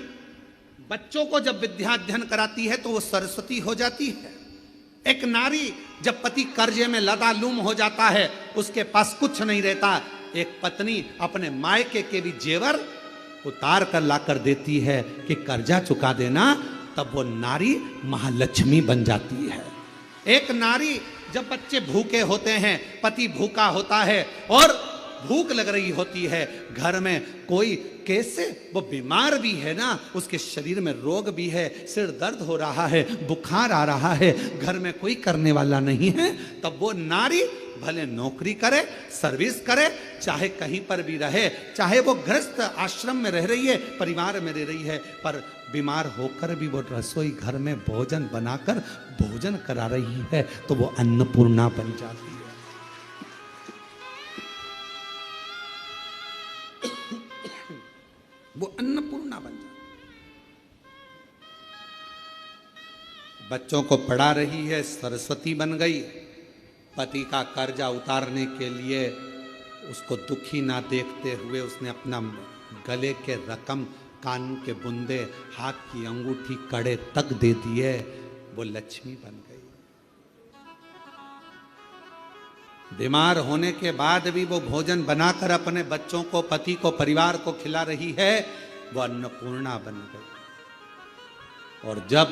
बच्चों को जब विद्याध्ययन कराती है तो वो सरस्वती हो जाती है। एक नारी जब पति कर्जे में लदालूम हो जाता है, उसके पास कुछ नहीं रहता, एक पत्नी अपने मायके के भी जेवर उतार कर लाकर देती है कि कर्जा चुका देना, तब वो नारी महालक्ष्मी बन जाती है। एक नारी जब बच्चे भूखे होते हैं, पति भूखा होता है और भूख लग रही होती है, घर में कोई कैसे, वो बीमार भी है ना, उसके शरीर में रोग भी है, सिर दर्द हो रहा है, बुखार आ रहा है, घर में कोई करने वाला नहीं है, तब वो नारी भले नौकरी करे, सर्विस करे, चाहे कहीं पर भी रहे, चाहे वो गृहस्थ आश्रम में रह रही है, परिवार में रह रही है, पर बीमार होकर भी वो रसोई घर में भोजन बनाकर भोजन करा रही है, तो वो अन्नपूर्णा बन जाती है। वो अन्नपूर्णा बन जाती। बच्चों को पढ़ा रही है, सरस्वती बन गई। पति का कर्जा उतारने के लिए उसको दुखी ना देखते हुए उसने अपना गले के रकम, कान के बुंदे, हाथ की अंगूठी, कड़े तक दे दिए, वो लक्ष्मी बन गई। बीमार होने के बाद भी वो भोजन बनाकर अपने बच्चों को, पति को, परिवार को खिला रही है, वो अन्नपूर्णा बन गई। और जब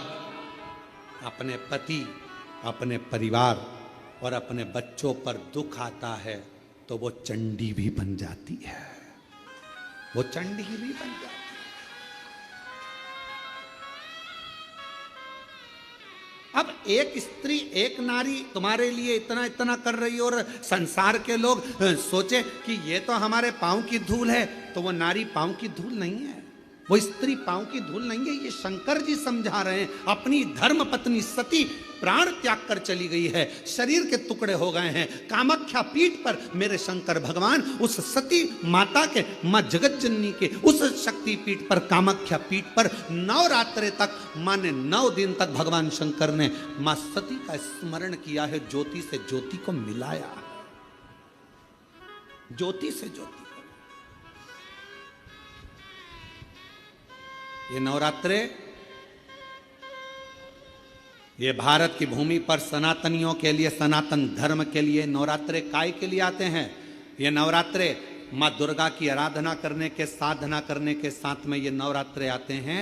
अपने पति, अपने परिवार और अपने बच्चों पर दुख आता है तो वो चंडी भी बन जाती है, वो चंडी भी बन जाती है। अब एक स्त्री एक नारी तुम्हारे लिए इतना इतना कर रही है और संसार के लोग सोचे कि ये तो हमारे पांव की धूल है, तो वो नारी पांव की धूल नहीं है, वो स्त्री पांव की धूल नहीं है। ये शंकर जी समझा रहे हैं। अपनी धर्म पत्नी सती प्राण त्याग कर चली गई है, शरीर के टुकड़े हो गए हैं। कामाख्या पीठ पर मेरे शंकर भगवान उस सती माता के, मां जगत जननी के उस शक्ति पीठ पर, कामाख्या पीठ पर नवरात्रे तक, माने 9 दिन तक भगवान शंकर ने मां सती का स्मरण किया है। ज्योति से ज्योति को मिलाया, ज्योति से ज्योति। ये नवरात्रे, ये भारत की भूमि पर सनातनियों के लिए, सनातन धर्म के लिए नवरात्रे काय के लिए आते हैं। ये नवरात्रे माँ दुर्गा की आराधना करने के, साधना करने के साथ में ये नवरात्रे आते हैं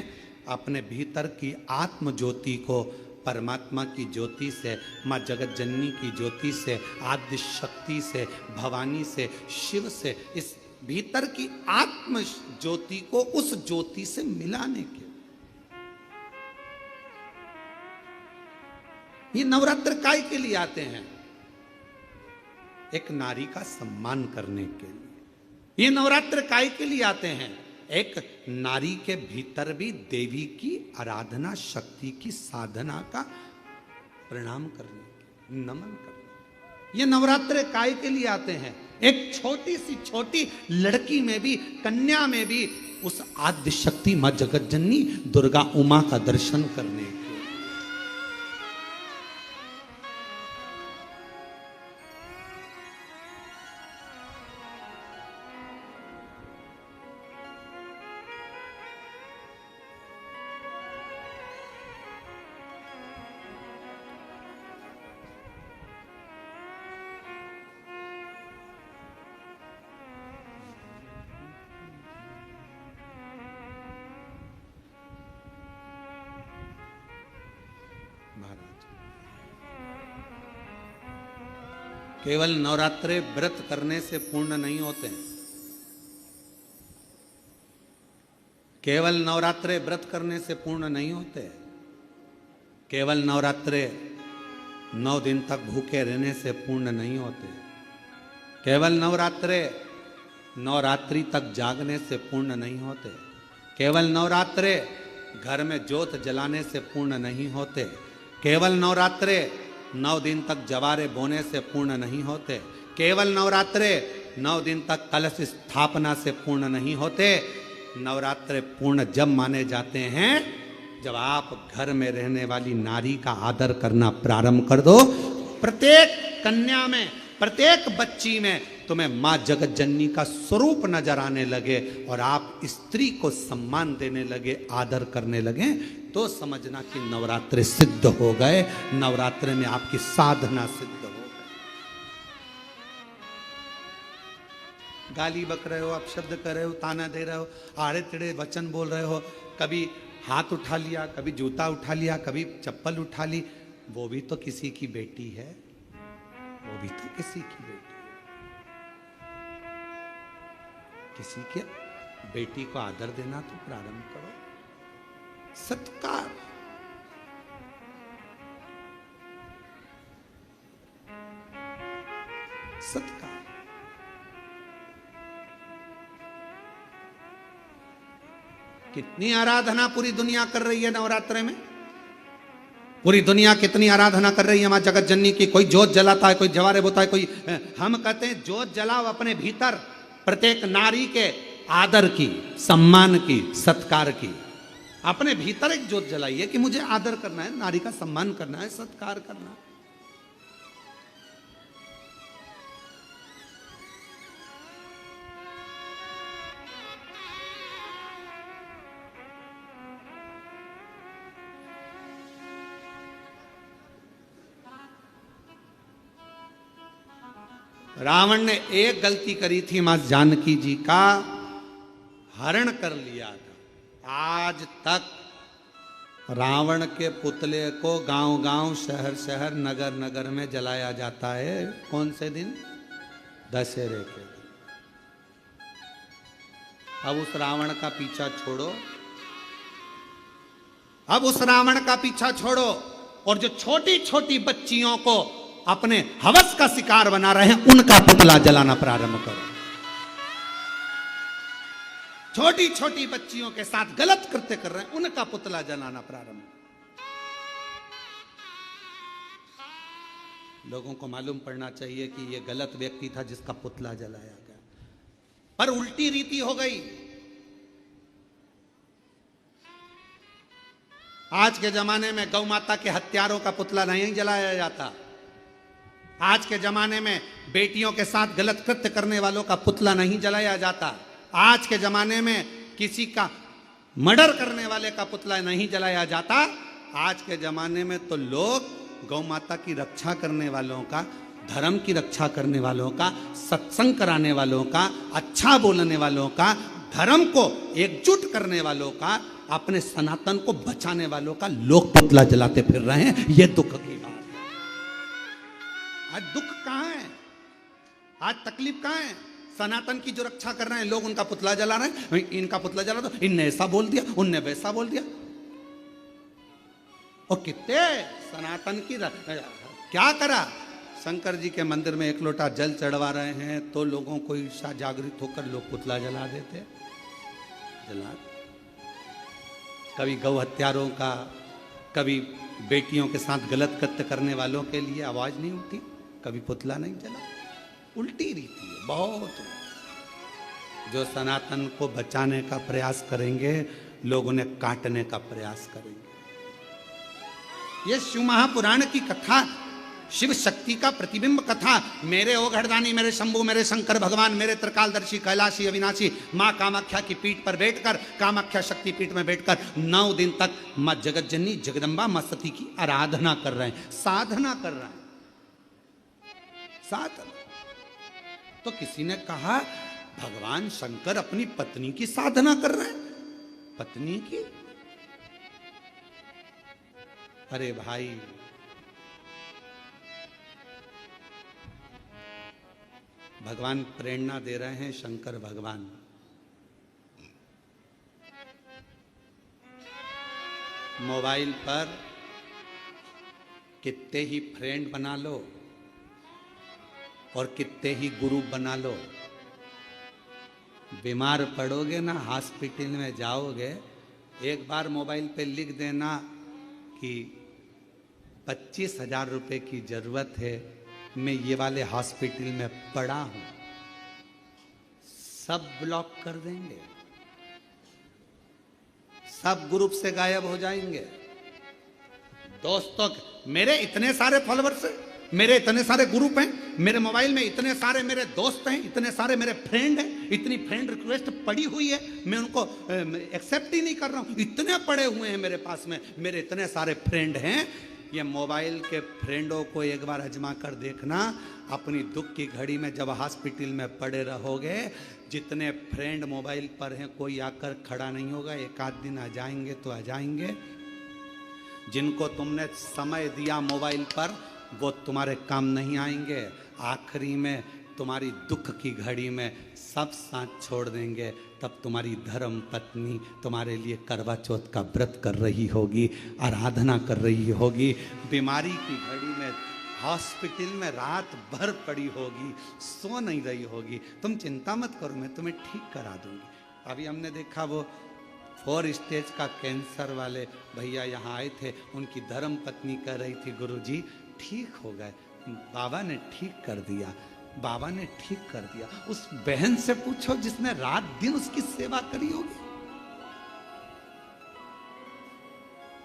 अपने भीतर की आत्म ज्योति को परमात्मा की ज्योति से, माँ जगत जननी की ज्योति से, आद्य शक्ति से, भवानी से, शिव से, इस भीतर की आत्म ज्योति को उस ज्योति से मिलाने के। ये नवरात्र काय के लिए आते हैं? एक नारी का सम्मान करने के लिए। ये नवरात्र काय के लिए आते हैं? एक नारी के भीतर भी देवी की आराधना, शक्ति की साधना का प्रणाम करने के, नमन करने। ये नवरात्र काय के लिए आते हैं? एक छोटी सी छोटी लड़की में भी, कन्या में भी उस आद्य शक्ति मां जगत जननी दुर्गा उमा का दर्शन करने के। केवल नवरात्रे व्रत करने से पूर्ण नहीं होते हैं। केवल नवरात्रे व्रत करने से पूर्ण नहीं होते। केवल नवरात्रे 9 दिन तक भूखे रहने से पूर्ण नहीं होते। केवल नवरात्रे नवरात्रि तक जागने से पूर्ण नहीं होते। केवल नवरात्रे घर में ज्योत जलाने से पूर्ण नहीं होते। केवल नवरात्रे 9 दिन तक जवारे बोने से पूर्ण नहीं होते। केवल नवरात्रे 9 दिन तक कलश स्थापना से पूर्ण नहीं होते। नवरात्रे पूर्ण जब माने जाते हैं जब आप घर में रहने वाली नारी का आदर करना प्रारंभ कर दो। प्रत्येक कन्या में, प्रत्येक बच्ची में तुम्हें मां जगत जननी का स्वरूप नजर आने लगे और आप स्त्री को सम्मान देने लगे, आदर करने लगे, तो समझना कि नवरात्रे सिद्ध हो गए। नवरात्रे में आपकी साधना सिद्ध हो गई। गाली बक रहे हो, अपशब्द कर रहे हो, ताना दे रहे हो, आड़े टेढ़े वचन बोल रहे हो, कभी हाथ उठा लिया, कभी जूता उठा लिया, कभी चप्पल उठा ली, वो भी तो किसी की बेटी है, वो भी तो किसी की बेटी है। किसी के बेटी को आदर देना तो प्रारंभ करो। सत्कार, सत्कार। कितनी आराधना पूरी दुनिया कर रही है नवरात्रे में। पूरी दुनिया कितनी आराधना कर रही है मां जगत जननी की। कोई जोत जलाता है, कोई जवारे बोता है, कोई, हम कहते हैं जोत जलाओ अपने भीतर, प्रत्येक नारी के आदर की, सम्मान की, सत्कार की। अपने भीतर एक जोत जलाइए कि मुझे आदर करना है, नारी का सम्मान करना है, सत्कार करना है। रावण ने एक गलती करी थी, मां जानकी जी का हरण कर लिया था। आज तक रावण के पुतले को गांव गांव, शहर शहर, नगर नगर में जलाया जाता है। कौन से दिन? दशहरे के दिन। अब उस रावण का पीछा छोड़ो, अब उस रावण का पीछा छोड़ो। और जो छोटी छोटी बच्चियों को अपने हवस का शिकार बना रहे हैं, उनका पुतला जलाना प्रारंभ करो। छोटी छोटी बच्चियों के साथ गलत कृत्य कर रहे हैं, उनका पुतला जलाना प्रारंभ। लोगों को मालूम पड़ना चाहिए कि यह गलत व्यक्ति था जिसका पुतला जलाया गया, पर उल्टी रीति हो गई। आज के जमाने में गौ माता के हत्यारों का पुतला नहीं जलाया जाता। आज के जमाने में बेटियों के साथ गलत कृत्य करने वालों का पुतला नहीं जलाया जाता। आज के जमाने में किसी का मर्डर करने वाले का पुतला नहीं जलाया जाता। आज के जमाने में तो लोग गौ माता की रक्षा करने वालों का, धर्म की रक्षा करने वालों का, सत्संग कराने वालों का, अच्छा बोलने वालों का, धर्म को एकजुट करने वालों का, अपने सनातन को बचाने वालों का लोग पुतला जलाते फिर रहे हैं। यह दुख की बात है। आज दुख कहां है? आज तकलीफ कहां है? सनातन की जो रक्षा कर रहे हैं लोग उनका पुतला जला रहे हैं। इनका पुतला जला दो, इनने ऐसा बोल दिया, उनने वैसा बोल दिया। और कितने सनातन की क्या करा? शंकर जी के मंदिर में एक लोटा जल चढ़वा रहे हैं तो लोगों को ईर्षा जागृत होकर लोग पुतला जला देते। जला कभी गौ हत्यारों का, कभी बेटियों के साथ गलत कृत्य करने वालों के लिए आवाज नहीं उठी, कभी पुतला नहीं जला। उल्टी रीति है बहुत। जो सनातन को बचाने का प्रयास करेंगे लोग उन्हें काटने का प्रयास करेंगे। यह शिव महापुराण की कथा, शिव शक्ति का प्रतिबिंब कथा। मेरे ओघड़दानी, मेरे शंभु, मेरे शंकर भगवान, मेरे त्रिकालदर्शी, कैलाशी, अविनाशी, माँ कामाख्या की पीठ पर बैठकर, कामाख्या शक्ति पीठ में बैठकर 9 दिन तक माँ जगत जननी जगदम्बा माँ सती की आराधना कर रहे हैं, साधना कर रहे हैं। साधना। तो किसी ने कहा भगवान शंकर अपनी पत्नी की साधना कर रहे हैं। पत्नी की? अरे भाई, भगवान प्रेरणा दे रहे हैं। शंकर भगवान मोबाइल पर कितने ही फ्रेंड बना लो और कितने ही ग्रुप बना लो, बीमार पड़ोगे ना, हॉस्पिटल में जाओगे, एक बार मोबाइल पे लिख देना कि 25,000 रुपए की जरूरत है, मैं ये वाले हॉस्पिटल में पड़ा हूं, सब ब्लॉक कर देंगे, सब ग्रुप से गायब हो जाएंगे। दोस्तों, मेरे इतने सारे फॉलोअर्स हैं, मेरे इतने सारे ग्रुप हैं, मेरे मोबाइल में इतने सारे मेरे दोस्त हैं, इतने सारे मेरे फ्रेंड हैं, इतनी फ्रेंड रिक्वेस्ट पड़ी हुई है, मैं उनको एक्सेप्ट ही नहीं कर रहा हूं। इतने पड़े हुए हैं मेरे पास में, मेरे इतने सारे फ्रेंड हैं। ये मोबाइल के फ्रेंडों को एक बार आजमा कर देखना। अपनी दुख की घड़ी में जब हॉस्पिटल में पड़े रहोगे, जितने फ्रेंड मोबाइल पर हैं कोई आकर खड़ा नहीं होगा। एक आध दिन आ जाएंगे तो आ जाएंगे। जिनको तुमने समय दिया मोबाइल पर वो तुम्हारे काम नहीं आएंगे। आखिरी में तुम्हारी दुख की घड़ी में सब साथ छोड़ देंगे। तब तुम्हारी धर्म पत्नी तुम्हारे लिए करवा चौथ का व्रत कर रही होगी, आराधना कर रही होगी, बीमारी की घड़ी में हॉस्पिटल में रात भर पड़ी होगी, सो नहीं रही होगी। तुम चिंता मत करो, मैं तुम्हें ठीक करा दूंगी। अभी हमने देखा वो 4 स्टेज का कैंसर वाले भैया यहाँ आए थे, उनकी धर्म पत्नी कह रही थी गुरुजी ठीक हो गए, बाबा ने ठीक कर दिया, बाबा ने ठीक कर दिया। उस बहन से पूछो जिसने रात दिन उसकी सेवा करी होगी।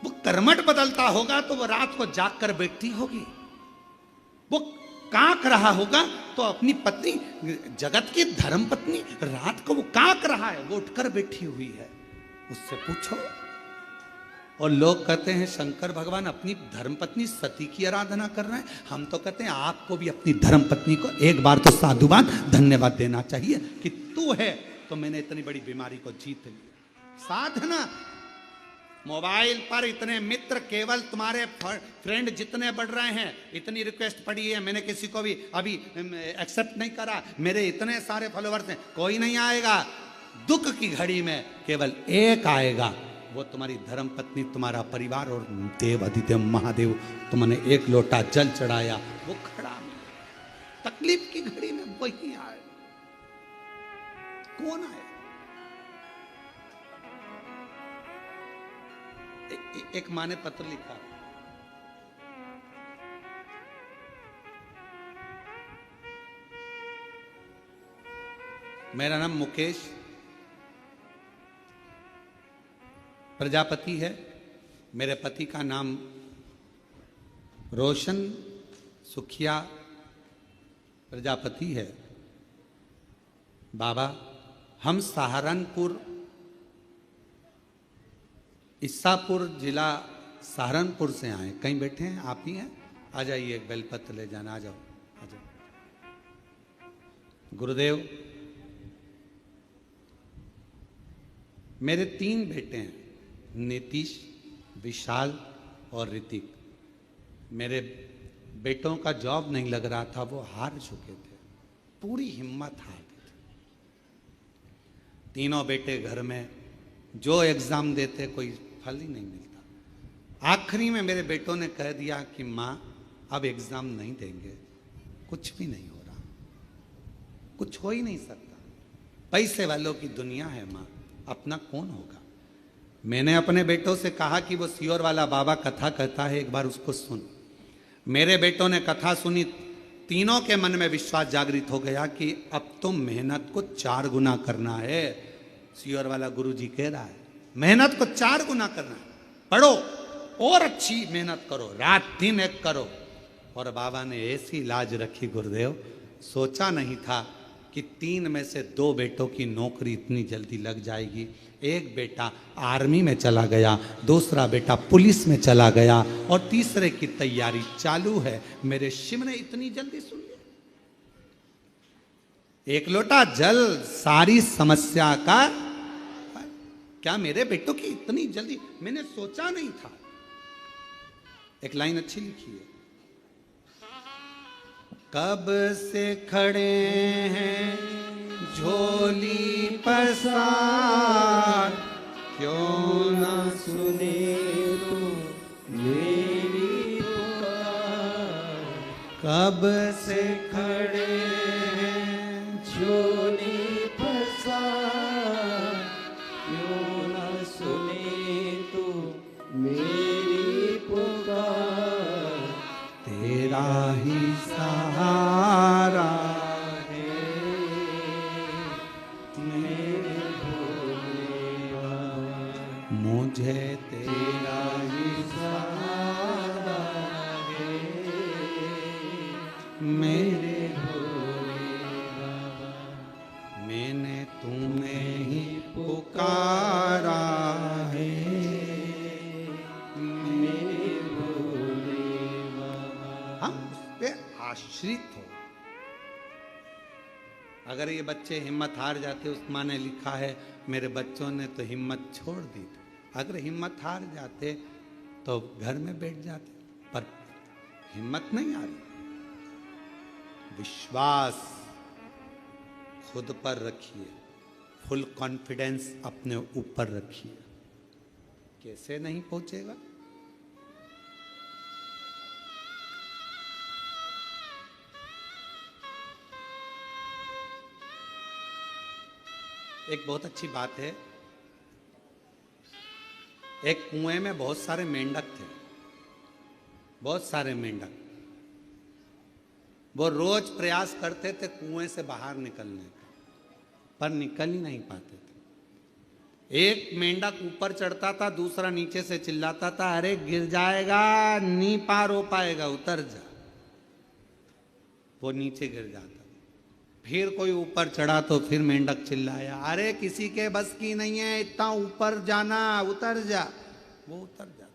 वो कर्मठ बदलता होगा तो वो रात को जाग कर बैठती होगी। वो कांक रहा होगा तो अपनी पत्नी, जगत की धर्म पत्नी, रात को वो कांक रहा है, वो उठकर बैठी हुई है, उससे पूछो। और लोग कहते हैं शंकर भगवान अपनी धर्मपत्नी सती की आराधना कर रहे हैं। हम तो कहते हैं आपको भी अपनी धर्मपत्नी को एक बार तो साधुवान धन्यवाद देना चाहिए कि तू है तो मैंने इतनी बड़ी बीमारी को जीत लिया। साधना। मोबाइल पर इतने मित्र, केवल तुम्हारे फ्रेंड जितने बढ़ रहे हैं, इतनी रिक्वेस्ट पड़ी है, मैंने किसी को भी अभी एक्सेप्ट नहीं करा, मेरे इतने सारे फॉलोअर्स हैं, कोई नहीं आएगा। दुख की घड़ी में केवल एक आएगा, वो तुम्हारी धर्म पत्नी, तुम्हारा परिवार और देव अधिदेव महादेव तुमने एक लोटा जल चढ़ाया, वो खड़ा मिले। तकलीफ की घड़ी में वही आए। कौन आए? एक माँ ने पत्र लिखा, मेरा नाम मुकेश प्रजापति है, मेरे पति का नाम रोशन सुखिया प्रजापति है। बाबा, हम सहारनपुर, ईसापुर जिला सहारनपुर से आए। कहीं बैठे हैं? आप ही हैं? आ जाइए, एक बेलपत्र ले जाना। आ जाओ, आ जाओ। गुरुदेव, मेरे 3 बेटे हैं, नीतीश, विशाल और ऋतिक। मेरे बेटों का जॉब नहीं लग रहा था, वो हार चुके थे, पूरी हिम्मत हार गई थी। तीनों बेटे घर में, जो एग्जाम देते कोई फल ही नहीं मिलता। आखिरी में मेरे बेटों ने कह दिया कि माँ अब एग्जाम नहीं देंगे, कुछ भी नहीं हो रहा, कुछ हो ही नहीं सकता, पैसे वालों की दुनिया है माँ, अपना कौन होगा। मैंने अपने बेटों से कहा कि वो सियोर वाला बाबा कथा कहता है, एक बार उसको सुन। मेरे बेटों ने कथा सुनी, तीनों के मन में विश्वास जागृत हो गया कि अब तो मेहनत को 4 गुना करना है। सियोर वाला गुरुजी कह रहा है मेहनत को 4 गुना करना है, पढ़ो और अच्छी मेहनत करो, रात दिन एक करो। और बाबा ने ऐसी लाज रखी गुरुदेव, सोचा नहीं था कि 3 में से 2 बेटों की नौकरी इतनी जल्दी लग जाएगी। एक बेटा आर्मी में चला गया, दूसरा बेटा पुलिस में चला गया और तीसरे की तैयारी चालू है। मेरे शिव ने इतनी जल्दी सुन लिया। एक लोटा जल सारी समस्या का, क्या मेरे बेटों की इतनी जल्दी, मैंने सोचा नहीं था। एक लाइन अच्छी लिखी है, कब से खड़े हैं झोली पसार, क्यों ना सुने तू मेरी पुकार। कब से खड़े हैं झोली पसार, क्यों ना सुने तू मेरी पुकार। तेरा ही सहारा है मेरे भोले बाबा, मुझे तेरा ही सहारा है मेरे भोले बाबा। मैंने तुम्हें ही पुकारा है। मेरे भोले बाबा। हम उस पे आश्रित हो। अगर ये बच्चे हिम्मत हार जाते, उस माँ ने लिखा है मेरे बच्चों ने तो हिम्मत छोड़ दी। अगर हिम्मत हार जाते तो घर में बैठ जाते, पर हिम्मत नहीं हारी। विश्वास खुद पर रखिए, फुल कॉन्फिडेंस अपने ऊपर रखिए। कैसे नहीं पहुंचेगा? एक बहुत अच्छी बात है, एक कुएं में बहुत सारे मेंढक थे, बहुत सारे मेंढक। वो रोज प्रयास करते थे कुएं से बाहर निकलने का, पर निकल ही नहीं पाते थे। एक मेंढक ऊपर चढ़ता था, दूसरा नीचे से चिल्लाता था, अरे गिर जाएगा, नहीं पार हो पाएगा, उतर जा। वो नीचे गिर जाता। फिर कोई ऊपर चढ़ा तो फिर मेंढक चिल्लाया, अरे किसी के बस की नहीं है इतना ऊपर जाना, उतर जा। वो उतर जाता।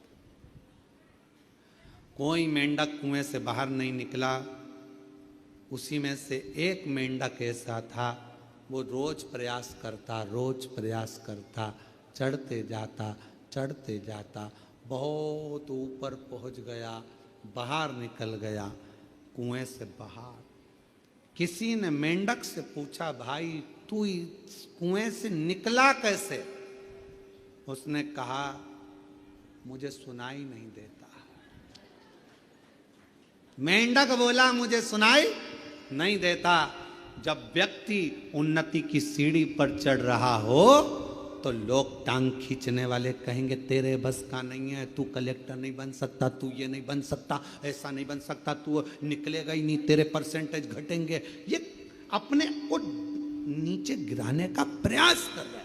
कोई मेंढक कुएं से बाहर नहीं निकला। उसी में से एक मेंढक ऐसा था, वो रोज प्रयास करता, चढ़ते जाता, बहुत ऊपर पहुंच गया, बाहर निकल गया, कुएं से बाहर। किसी ने मेंढक से पूछा, भाई तू इस कुएं से निकला कैसे? उसने कहा मुझे सुनाई नहीं देता। मेंढक बोला मुझे सुनाई नहीं देता। जब व्यक्ति उन्नति की सीढ़ी पर चढ़ रहा हो तो लोग टांग खींचने वाले कहेंगे तेरे बस का नहीं है, तू कलेक्टर नहीं बन सकता, तू ये नहीं बन सकता, ऐसा नहीं बन सकता, तू निकलेगा ही नहीं, तेरे परसेंटेज घटेंगे। ये अपने को नीचे गिराने का प्रयास कर रहा है।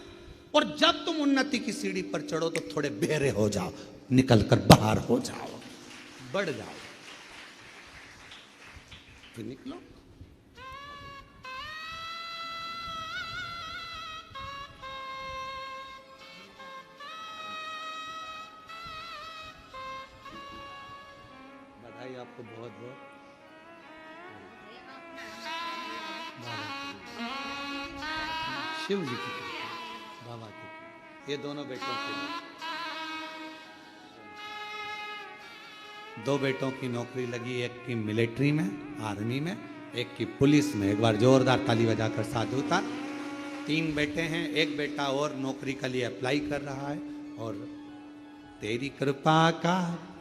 और जब तुम उन्नति की सीढ़ी पर चढ़ो तो थोड़े बेहरे हो जाओ, निकल कर बाहर हो जाओ, बढ़ जाओ, फिर निकलो। बधाई आपको बहुत बहुत। शिव जी की कृपा, बाबा की कृपा। ये दोनों बेटों के लिए, दो बेटों की नौकरी लगी, एक की मिलिट्री में आर्मी में, एक की पुलिस में। एक बार जोरदार ताली बजाकर साधु था। 3 बेटे हैं, एक बेटा और नौकरी के लिए अप्लाई कर रहा है। और तेरी कृपा का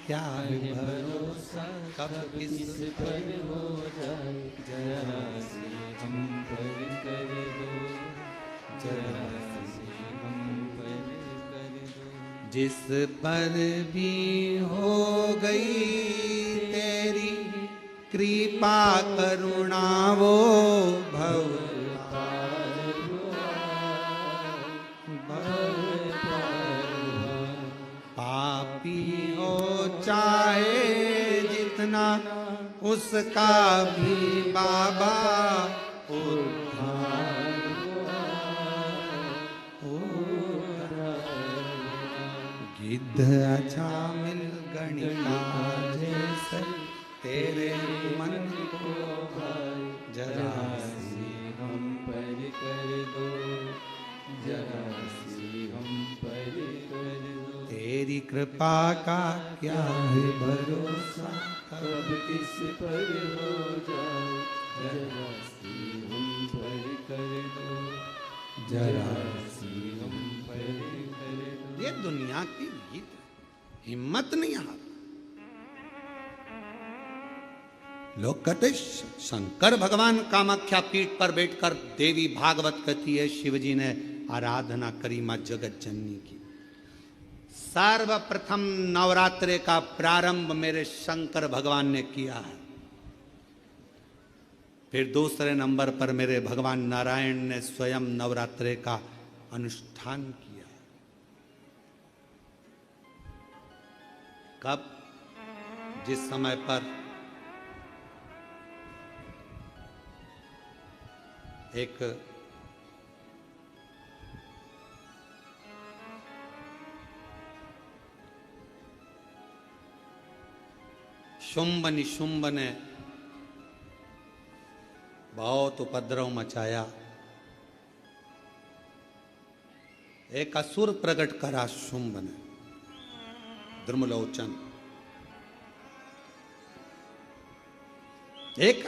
क्या है भरोसा, कब किस पर हो जाए, जरा से हम पर कर दो, जरा से हम पर कर दो। जिस पर भी हो गई तेरी कृपा करुणा वो भव पापी हो चाहे जितना उसका भी बाबा उद्धार गिद्ध अच्छा मिल गणिका जैसे तेरे मन को जरा से हम पर कर दो, जरा से हम पर कर दो। तेरी कृपा का क्या है भरोसा, कब किस पर हो जाए, जरा से हम पर कर दो, जरा से हम पर कर दो। ये दुनिया की रीत है, हिम्मत नहीं हार। लोग कहते शंकर भगवान कामाख्या पीठ पर बैठकर देवी भागवत कहती है शिवजी ने आराधना करी मां जगत जननी की। सर्वप्रथम नवरात्रे का प्रारंभ मेरे शंकर भगवान ने किया है। फिर दूसरे नंबर पर मेरे भगवान नारायण ने स्वयं नवरात्रे का अनुष्ठान किया। कब? जिस समय पर एक शुंभ निशुंभ ने बहुत उपद्रव मचाया। एक असुर प्रकट करा शुंभ ने, द्रुमलोचन। एक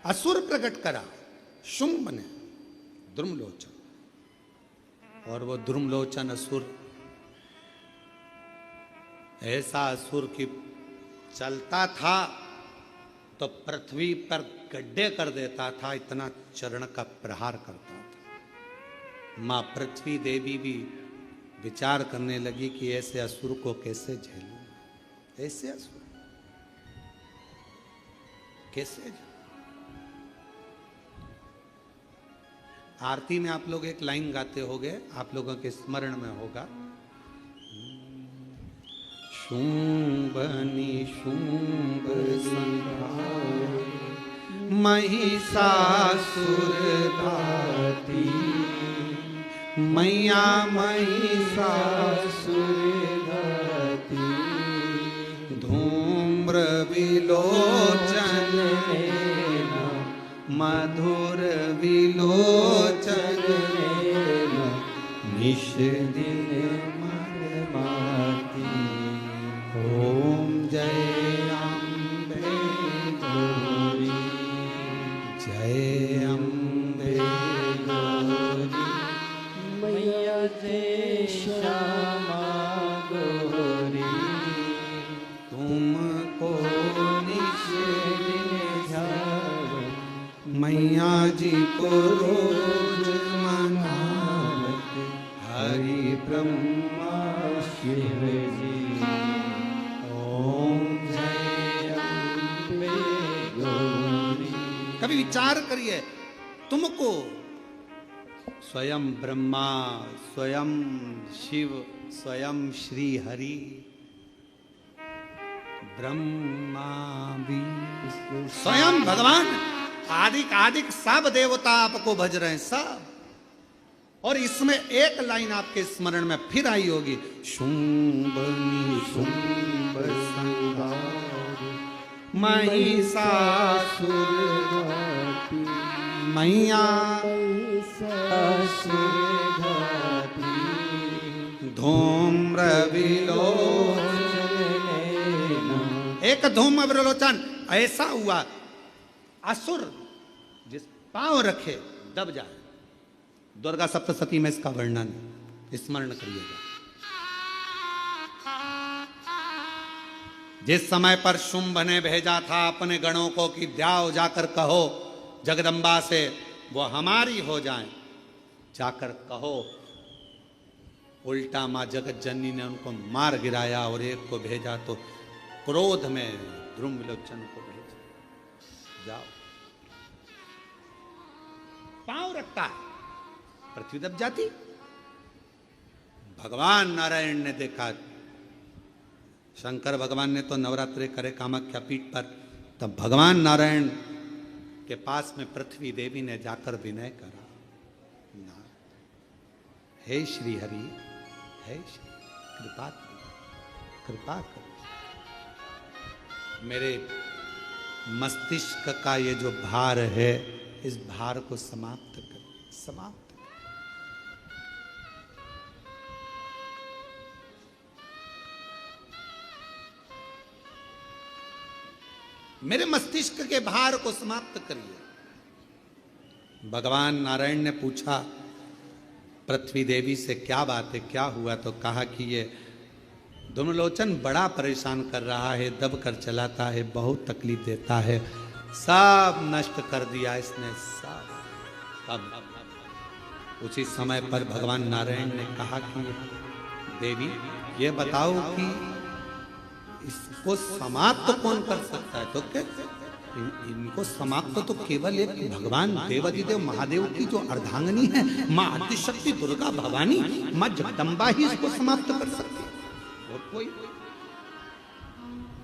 असुर प्रकट करा शुंभ ने, द्रुमलोचन। और वो द्रुमलोचन असुर ऐसा असुर की चलता था तो पृथ्वी पर गड्ढे कर देता था, इतना चरण का प्रहार करता था। मां पृथ्वी देवी भी विचार करने लगी कि ऐसे असुर को कैसे झेलूं, ऐसे असुर कैसे झेलूं। आरती में आप लोग एक लाइन गाते होंगे, आप लोगों के स्मरण में होगा, शुंभ निशुंभ संहार महिषासुर धाती, मैया महिषासुर धाती, धूम्र विलोचन मधुर विलोचन निश दिन मरमाती। ओम जय अम्बे गौरी, जय अम्बे गौरी, मैया जय श्यामा गौरी तुमको दिन ध्यान मैया जी को रोज मनावत हरि ब्रह्मा शिव जी ओम जय अम्बे गौरी। कभी विचार करिए, तुमको स्वयं ब्रह्मा, स्वयं शिव, स्वयं श्री हरि, ब्रह्मा भी स्वयं भगवान आदिक आदिक सब देवता आपको भज रहे हैं सब। और इसमें एक लाइन आपके स्मरण में फिर आई होगी, शुंभ निशुंभ संहारी महिषासुर मैया धूम्र विलोचन। एक धूम्र विलोचन ऐसा हुआ, असुर जिस पांव रखे दब जाए। दुर्गा सप्तशती में इसका वर्णन स्मरण करिएगा। जिस समय पर शुंभ ने भेजा था अपने गणों को कि जाओ जाकर कहो जगदम्बा से वो हमारी हो जाएं, जाकर कहो, उल्टा मां जगत जननी ने उनको मार गिराया और एक को भेजा तो क्रोध में ध्रुव विलोचन को भेजा, जाओ। पांव रखता है, पृथ्वी दब जाती। भगवान नारायण ने देखा, शंकर भगवान ने तो नवरात्रि करे कामाख्या पीठ पर, तब भगवान नारायण के पास में पृथ्वी देवी ने जाकर विनय करा, ना हे श्री हरि, हे श्री कृपा करो, कृपा करो, मेरे मस्तिष्क का ये जो भार है इस भार को समाप्त कर, समाप्त। मेरे मस्तिष्क के भार को समाप्त करिए। भगवान नारायण ने पूछा पृथ्वी देवी से, क्या बात है, क्या हुआ? तो कहा कि ये धूम्रलोचन बड़ा परेशान कर रहा है, दब कर चलाता है, बहुत तकलीफ देता है, सब नष्ट कर दिया इसने, सब। उसी समय पर भगवान नारायण ने कहा कि देवी ये बताओ कि इसको समाप्त कौन कर सकता है? तो क्या इनको समाप्त तो केवल एक भगवान देवादिदेव महादेव की जो अर्धांगिनी है मां आदिशक्ति दुर्गा भवानी, मां जगदम्बा ही इसको समाप्त कर सकती है, और कोई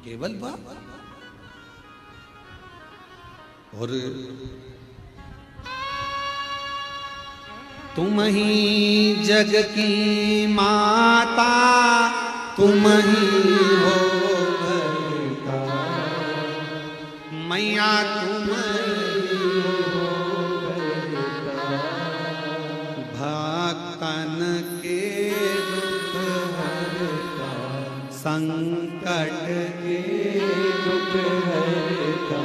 केवल वह। और तुम ही जग की माता, तुम ही हो भरता, मैया तुम ही हो भरता, भक्तन के दुख हरता, संकट के दुख हरता,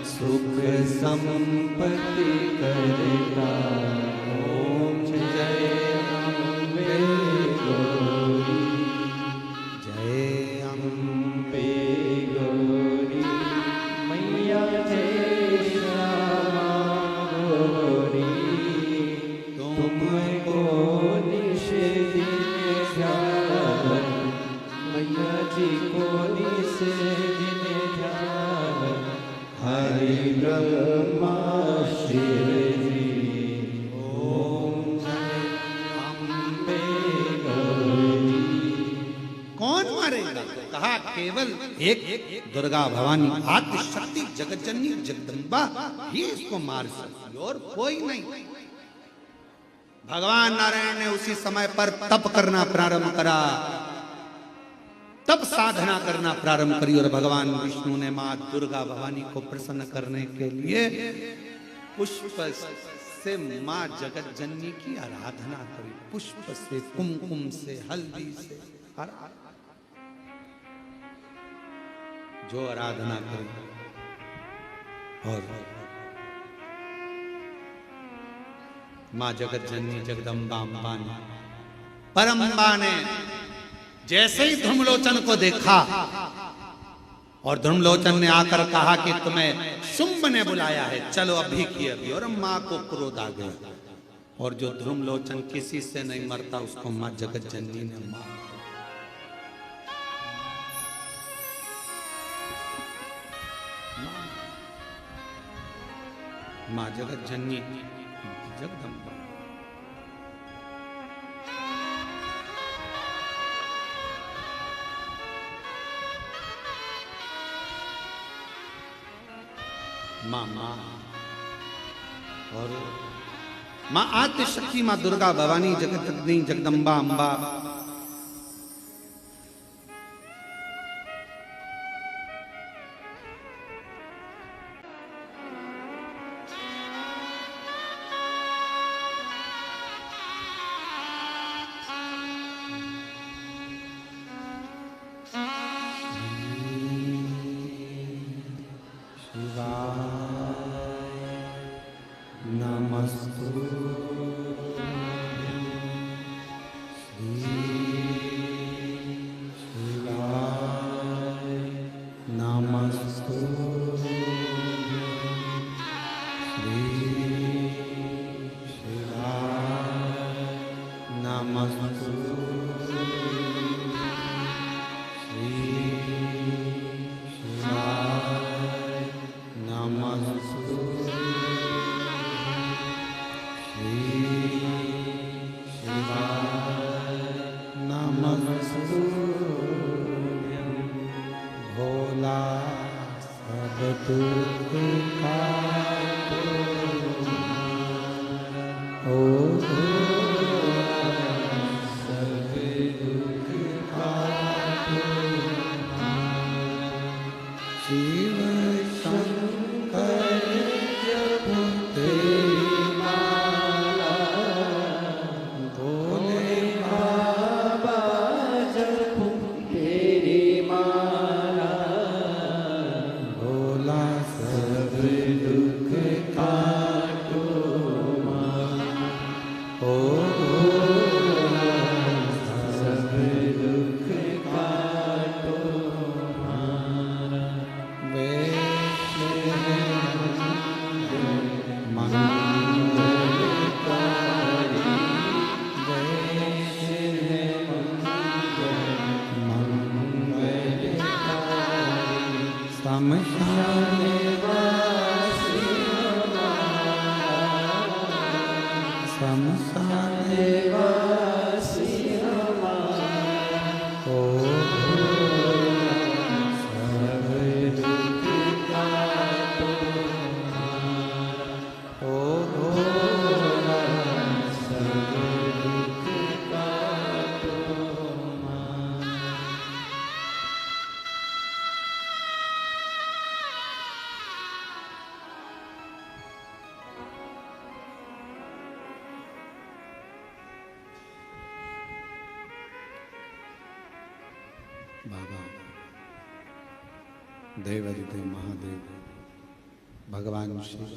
सुख संपत्ति करता। ओम जय अम्बे गौरी, जय अम्बे गौरी, मैया जय श्यामा गौरी तुमको निश दिन ध्यान, मैया जी को निश दिन ध्यान, हरि ब्रह्मा शिव जी ओम जय अम्बे गौरी। कौन मारेगा? कहा केवल एक दुर्गा भवानी आदि शक्ति जगत जननी जगदम्बा ही इसको मार सकती, और कोई नहीं। भगवान नारायण ने उसी समय पर तप करना प्रारंभ करा, तब साधना करना प्रारंभ करी, और भगवान विष्णु ने मां दुर्गा भवानी को प्रसन्न करने के लिए पुष्प से मां जगत जननी की आराधना करी, पुष्प से, कुमकुम से, हल्दी से, जो आराधना करी। और मां जगत जननी जगदम्बा अम्बा ने परम्बा ने जैसे ही ध्रुमलोचन को देखा और ध्रुमलोचन ने आकर कहा कि तुम्हें शुंभ ने बुलाया है, चलो अभी की अभी। और मां को क्रोध आ गया, और जो ध्रुमलोचन किसी से नहीं मरता उसको मां जगत जननी ने मार। मां जगत जननी जगदम्बा। मां और मां आद्य शक्ति, मां दुर्गा, भवानी, जगदग्नि, जगदम्बा, अंबा। बाबा देवादिदेव महादेव भगवान श्री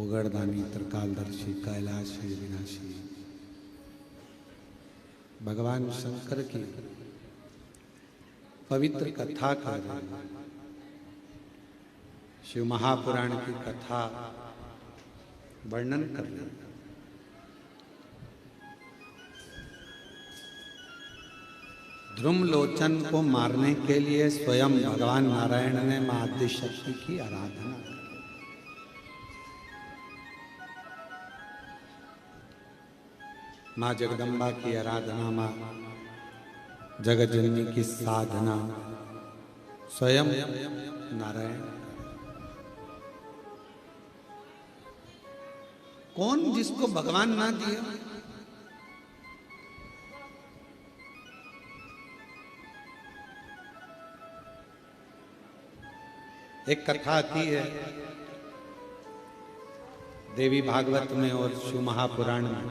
ओगरदानी त्रिकालदर्शी कैलाशी विनाशी भगवान शंकर की पवित्र कथा कर रहे हैं। शिव महापुराण की कथा वर्णन कर रहे हैं। ध्रुमलोचन को मारने के लिए स्वयं भगवान नारायण ने मां आद्य शक्ति की आराधना की। मां जगदम्बा की आराधना, मां जगत जननी की साधना स्वयं नारायण। कौन जिसको भगवान ना दिया? एक कथा आती है देवी भागवत में और शिव महापुराण में।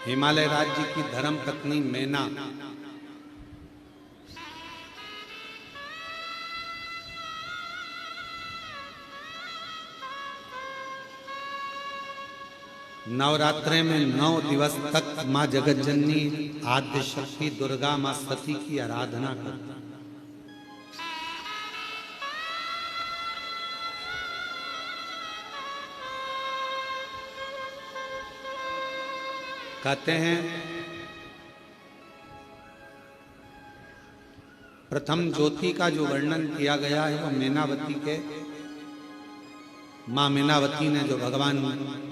हिमालय राज्य की धर्म पत्नी मैना नवरात्रे में 9 दिवस तक माँ जगत जननी आद्य शक्ति दुर्गा माँ सती की आराधना करते हैं। कहते हैं प्रथम ज्योति का जो वर्णन किया गया है वो मीनावती के माँ मीनावती ने जो भगवान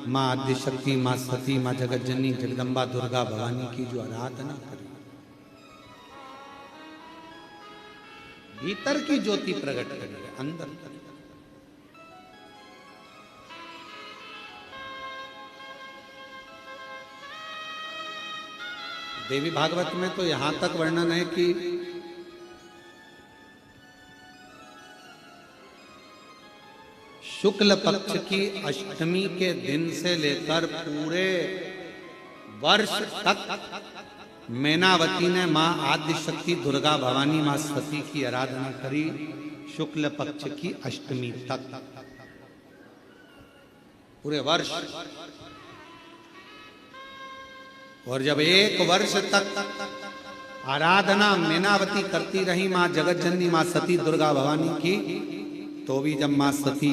माँ आद्यशक्ति माँ सती माँ जगत जननी जगदम्बा दुर्गा भवानी की जो आराधना करी, भीतर की ज्योति प्रकट करी है, अंदर करी। देवी भागवत में तो यहां तक वर्णन है कि शुक्ल पक्ष की अष्टमी के दिन से लेकर पूरे वर्ष तक मैनावती ने मां आद्यशक्ति दुर्गा भवानी मां सती की आराधना करी, शुक्ल पक्ष की अष्टमी तक, पूरे वर्ष। और जब 1 वर्ष तक आराधना मीनावती करती रही मां जगत जननी मां सती दुर्गा भवानी की, तो भी जब मां सती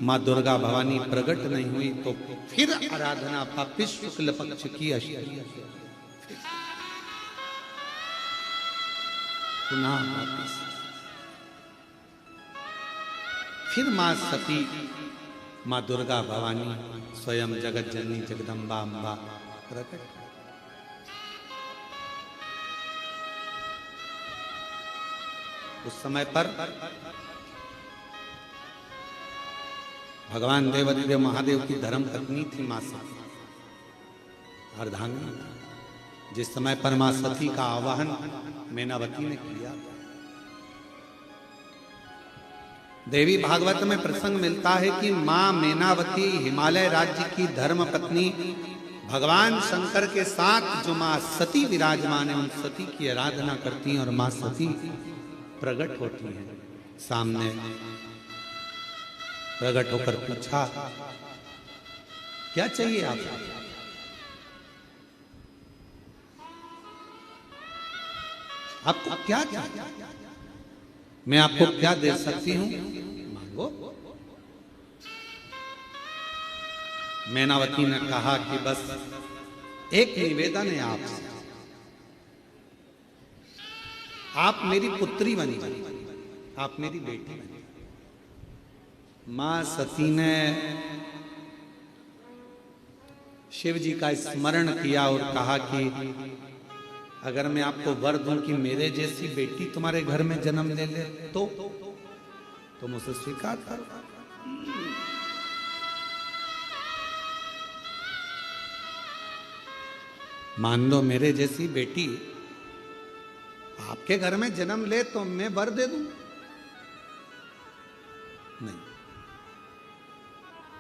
मां दुर्गा भवानी प्रकट नहीं हुई तो फिर आराधना वापिस शुक्ल पक्ष की अष्टमी, पुनः वापिस फिर मां सती मां दुर्गा भवानी स्वयं जगत जननी जगदम्बा अम्बा प्रकट। उस समय पर भगवान देवादिदेव महादेव की धर्म पत्नी थी मां सती, अर्धांगिनी। जिस समय पर मां सती का आवाहन मीनावती ने किया, देवी भागवत में प्रसंग मिलता है कि मां मीनावती हिमालय राज्य की धर्म पत्नी भगवान शंकर के साथ जो मां सती विराजमान है, उन सती की आराधना करती हैं और मां सती प्रकट होती है सामने। प्रकट होकर पूछा, क्या चाहिए आपको? आपको क्या चाहिए? मैं आपको क्या दे सकती हूं, मांगो। मैनावती ने कहा कि बस एक निवेदन है आपसे, आप मेरी पुत्री बनिए, आप मेरी बेटी बनिए। मां सती ने शिव जी का स्मरण किया और कहा कि अगर मैं आपको वर दूं कि मेरे जैसी बेटी तुम्हारे घर में जन्म ले ले तो तुम उसे स्वीकार करो। मान लो मेरे जैसी बेटी आपके घर में जन्म ले तो मैं वर दे दूं? नहीं।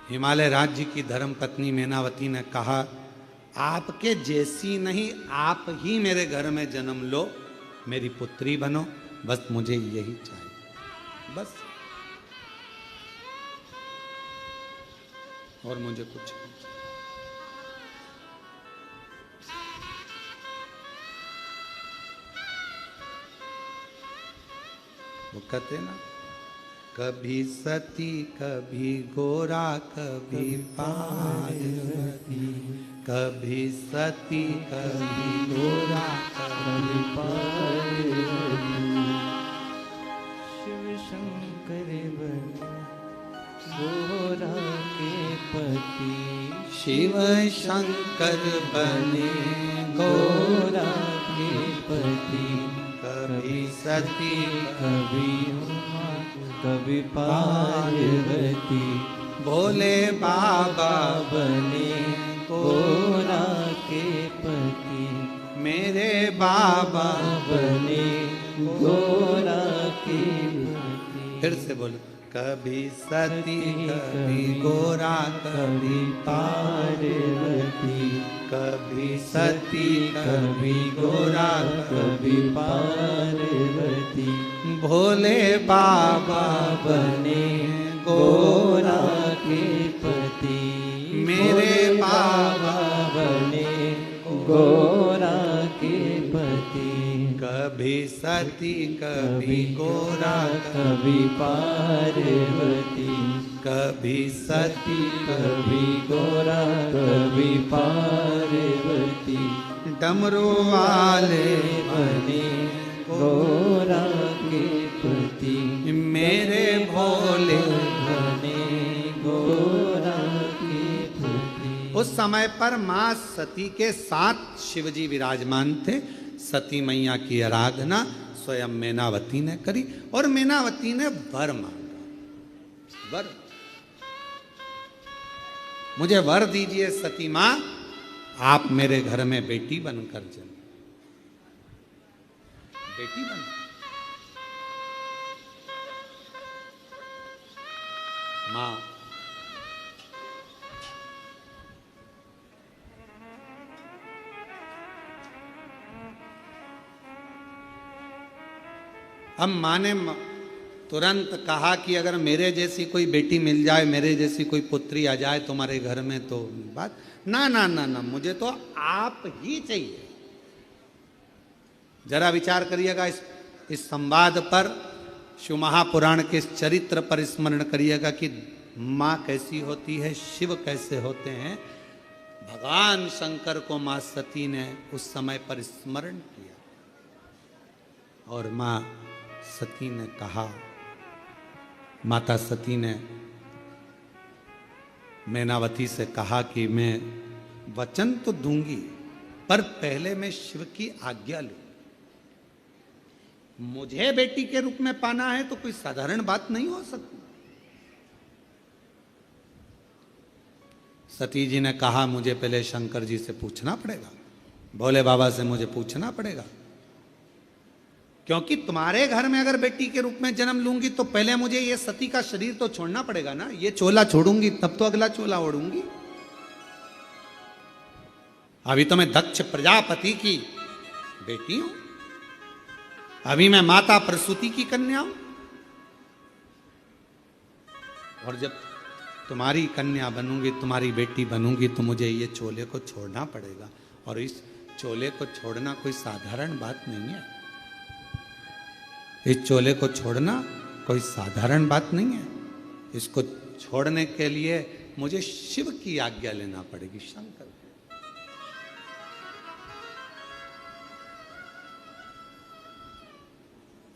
हिमालय राज्य की धर्म पत्नी मैनावती ने कहा, आपके जैसी नहीं, आप ही मेरे घर में जन्म लो, मेरी पुत्री बनो, बस मुझे यही चाहिए, बस, और मुझे कुछ नहीं। वो कहते ना, कभी सती कभी गोरा कभी पार्वती, कभी सती कभी गोरा कभी पार्वती, शिव शंकर बने गोरा के पति, शिव शंकर बने गोरा के पति, कभी सती कभी उमा कभी पार्वती, भोले बाबा बने गोरा के पति, मेरे बाबा बने गोरा के पति। फिर से बोलो, कभी सती कभी गोरा कभी पार्वती, कभी सती कभी गोरा कभी पार्वती, भोले बाबा बने गोरा के पति, मेरे बाबा कभी सती कभी गोरा कभी पार्वती, कभी सती कभी गोरा कभी पार्वती, डमरू वाले बने गोरा के पति, मेरे भोले। बने गोरा के पति। उस समय पर मां सती के साथ शिवजी विराजमान थे। सती मैया की आराधना स्वयं मैनावती ने करी और मैनावती ने वर मांगा। वर, मुझे वर दीजिए सती मां, आप मेरे घर में बेटी बनकर जन्म, बेटी बन। मां अब मां ने तुरंत कहा कि अगर मेरे जैसी कोई बेटी मिल जाए, मेरे जैसी कोई पुत्री आ जाए तुम्हारे घर में तो बात ना ना ना ना, मुझे तो आप ही चाहिए। जरा विचार करिएगा इस संवाद पर, शिव महापुराण के इस चरित्र पर स्मरण करिएगा कि मां कैसी होती है, शिव कैसे होते हैं। भगवान शंकर को मां सती ने उस समय पर स्मरण किया और मां सती ने कहा, माता सती ने मैनावती से कहा कि मैं वचन तो दूंगी पर पहले मैं शिव की आज्ञा लूं। मुझे बेटी के रूप में पाना है तो कोई साधारण बात नहीं हो सकती। सती जी ने कहा मुझे पहले शंकर जी से पूछना पड़ेगा, भोले बाबा से मुझे पूछना पड़ेगा, क्योंकि तुम्हारे घर में अगर बेटी के रूप में जन्म लूंगी तो पहले मुझे ये सती का शरीर तो छोड़ना पड़ेगा ना। ये चोला छोड़ूंगी तब तो अगला चोला ओढ़ूंगी। अभी तो मैं दक्ष प्रजापति की बेटी हूं, अभी मैं माता प्रसूति की कन्या हूं, और जब तुम्हारी कन्या बनूंगी, तुम्हारी बेटी बनूंगी तो मुझे ये चोले को छोड़ना पड़ेगा। और इस चोले को छोड़ना कोई साधारण बात नहीं है। इस चोले को छोड़ना कोई साधारण बात नहीं है। इसको छोड़ने के लिए मुझे शिव की आज्ञा लेना पड़ेगी, शंकर।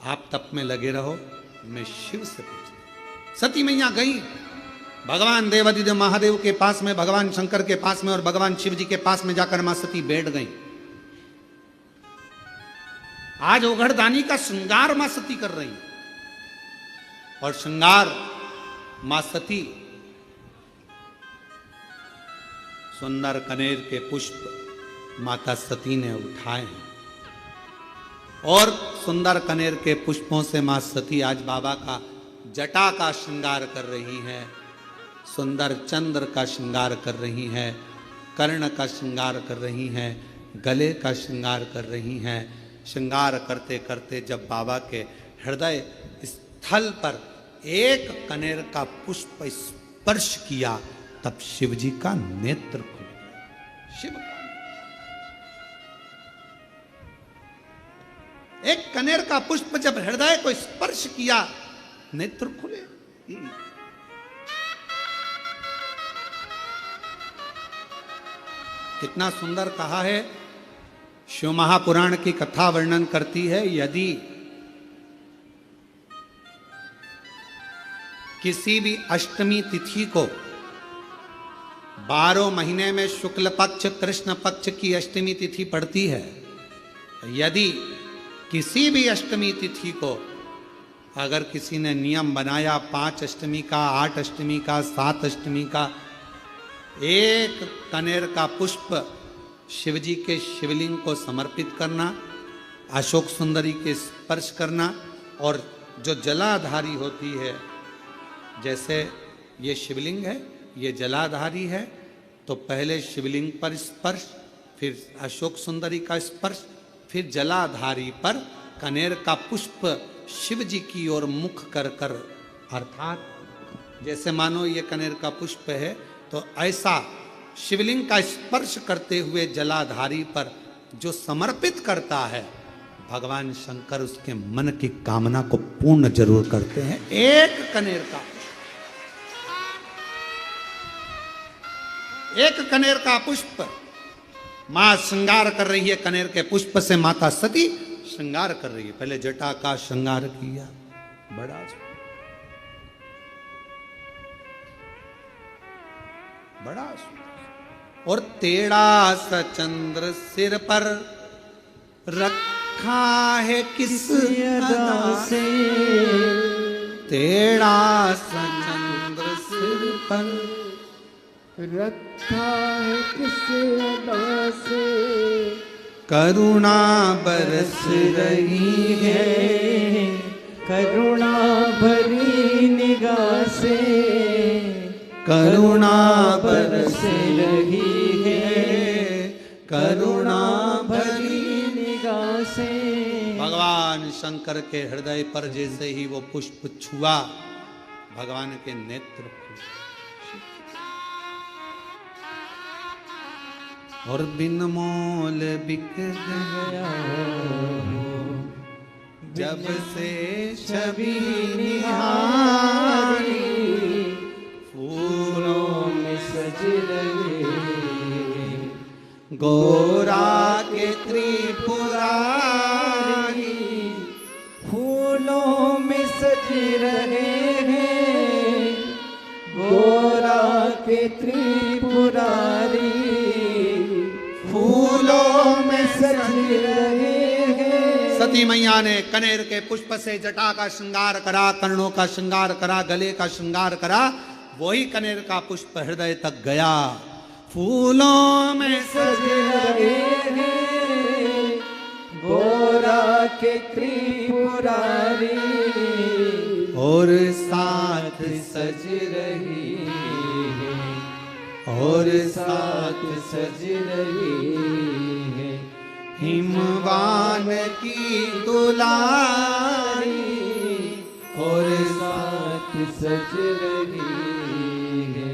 आप तप में लगे रहो, मैं शिव से पूछूं। सती मैया गई भगवान देवादिदेव महादेव के पास में, भगवान शंकर के पास में और भगवान शिव जी के पास में जाकर मां सती बैठ गई। आज ओघड़दानी का श्रृंगार मां सती कर रही और श्रृंगार मां सती सुंदर कनेर के पुष्प माता सती ने उठाए हैं और सुंदर कनेर के पुष्पों से मां सती आज बाबा का जटा का श्रृंगार कर रही है, सुंदर चंद्र का श्रृंगार कर रही है, कर्ण का श्रृंगार कर रही हैं, गले का श्रृंगार कर रही हैं। श्रृंगार करते करते जब बाबा के हृदय स्थल पर एक कनेर का पुष्प स्पर्श किया तब शिवजी का नेत्र खुल गया। शिव का एक कनेर का पुष्प जब हृदय को स्पर्श किया, नेत्र खुले। कितना सुंदर कहा है। शिव महापुराण की कथा वर्णन करती है, यदि किसी भी अष्टमी तिथि को 12 महीने में शुक्ल पक्ष कृष्ण पक्ष की अष्टमी तिथि पड़ती है, यदि किसी भी अष्टमी तिथि को अगर किसी ने नियम बनाया 5 अष्टमी का, 8 अष्टमी का, 7 अष्टमी का, एक कनेर का पुष्प शिवजी के शिवलिंग को समर्पित करना, अशोक सुंदरी के स्पर्श करना, और जो जलाधारी होती है, जैसे ये शिवलिंग है, ये जलाधारी है, तो पहले शिवलिंग पर स्पर्श, फिर अशोक सुंदरी का स्पर्श, फिर जलाधारी पर कनेर का पुष्प शिव जी की ओर मुख कर कर, अर्थात जैसे मानो ये कनेर का पुष्प है तो ऐसा शिवलिंग का स्पर्श करते हुए जलाधारी पर जो समर्पित करता है भगवान शंकर उसके मन की कामना को पूर्ण जरूर करते हैं। एक कनेर का पुष्प मां श्रृंगार कर रही है। कनेर के पुष्प से माता सती श्रृंगार कर रही है। पहले जटा का श्रृंगार किया, बड़ा और टेढ़ा सा चंद्र सिर पर रखा है किस अदा से। टेढ़ा सा चंद्र सिर पर रखा है किस अदा से। करुणा बरस रही है, करुणा भरी निगाह से। करुणा बरस रही है, करुणा भरी निगाह से। भगवान शंकर के हृदय पर जैसे ही वो पुष्प छुआ, भगवान के नेत्र और बिन मोल बिक गया जब से छवि निहारी। फूलों में सज रहे गोरा के त्रिपुरारी। फूलों में सज रहे हैं गोरा के त्रिपुरारी। फूलों में सज रहे हैं। सती मैया ने कनेर के पुष्प से जटा का श्रृंगार करा, कर्णों का श्रृंगार करा, गले का श्रृंगार करा। वही कनेर का पुष्प हृदय तक गया। फूलों में सज रहे हैं गोरा के त्रिपुरारी। और साथ सज रही और साथ सज रही है हिमवान की दुलारी। और साथ सज रही है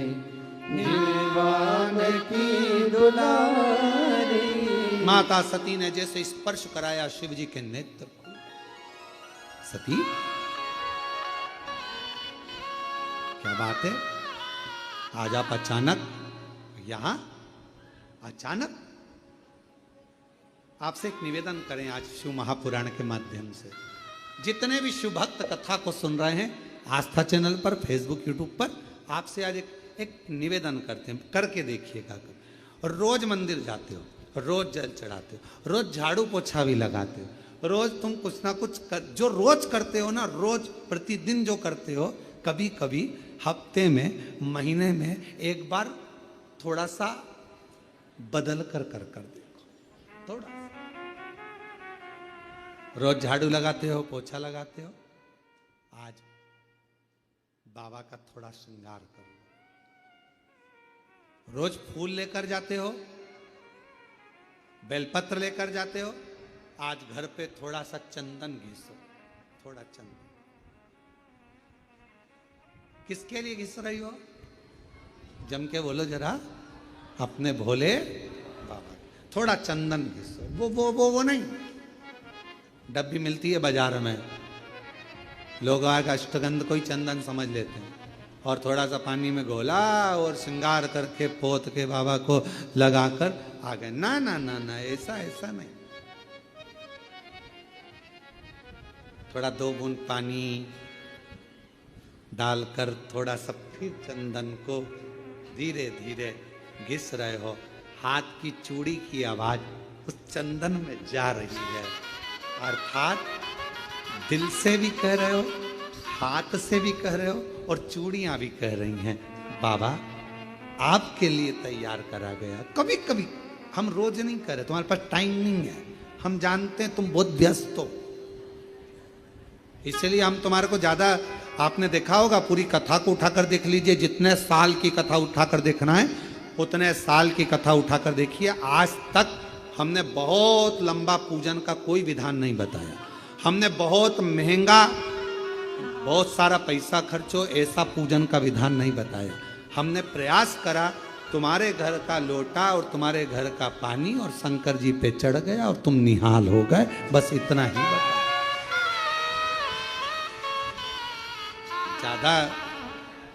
हिमवान की दुलारी। माता सती ने जैसे स्पर्श कराया शिव जी के नेत्र को, सती क्या बात है, आज आप अचानक यहां अचानक। आपसे एक निवेदन करें आज शिव महापुराण के माध्यम से, जितने भी शिव भक्त कथा को सुन रहे हैं आस्था चैनल पर, फेसबुक, यूट्यूब पर, आपसे आज एक निवेदन करते हैं, करके देखिएगा। और रोज मंदिर जाते हो, रोज जल चढ़ाते हो, रोज झाड़ू पोछा भी लगाते हो, रोज तुम कुछ ना कुछ जो रोज करते हो ना, रोज प्रतिदिन जो करते हो, कभी कभी हफ्ते में, महीने में एक बार थोड़ा सा बदल कर देखो। थोड़ा रोज झाड़ू लगाते हो, पोछा लगाते हो, आज बाबा का थोड़ा श्रृंगार करो। रोज फूल लेकर जाते हो, बेलपत्र लेकर जाते हो, आज घर पे थोड़ा सा चंदन घिसो, थोड़ा चंदन। किसके लिए घिस रही हो? जम के बोलो जरा, अपने भोले बाबा। थोड़ा चंदन घिसो, वो नहीं, डब्बी मिलती है बाजार में, लोग आग अष्टगंध को ही चंदन समझ लेते हैं, और थोड़ा सा पानी में घोला और श्रृंगार करके पोत के बाबा को लगाकर आ गए। ना ना ना ना, ऐसा नहीं। थोड़ा 2 बूंद पानी डालकर थोड़ा सा फिर चंदन को धीरे धीरे घिस रहे हो। हाथ की चूड़ी की आवाज उस चंदन में जा रही है, अर्थात दिल से भी कह रहे हो, हाथ से भी कह रहे हो, और चूड़ियां भी कह रही हैं, बाबा आपके लिए तैयार करा गया। कभी कभी हम रोज नहीं कर रहे, तुम्हारे पास टाइम नहीं है, हम जानते हैं तुम बहुत व्यस्त हो, इसलिए हम तुम्हारे को ज्यादा, आपने देखा होगा पूरी कथा को उठाकर देख लीजिए, जितने साल की कथा उठाकर देखना है उतने साल की कथा उठाकर देखिए। आज तक हमने बहुत लंबा पूजन का कोई विधान नहीं बताया, हमने बहुत महंगा, बहुत सारा पैसा खर्चो ऐसा पूजन का विधान नहीं बताया। हमने प्रयास करा तुम्हारे घर का लोटा और तुम्हारे घर का पानी और शंकर जी पे चढ़ गया और तुम निहाल हो गए, बस इतना ही बता। ज्यादा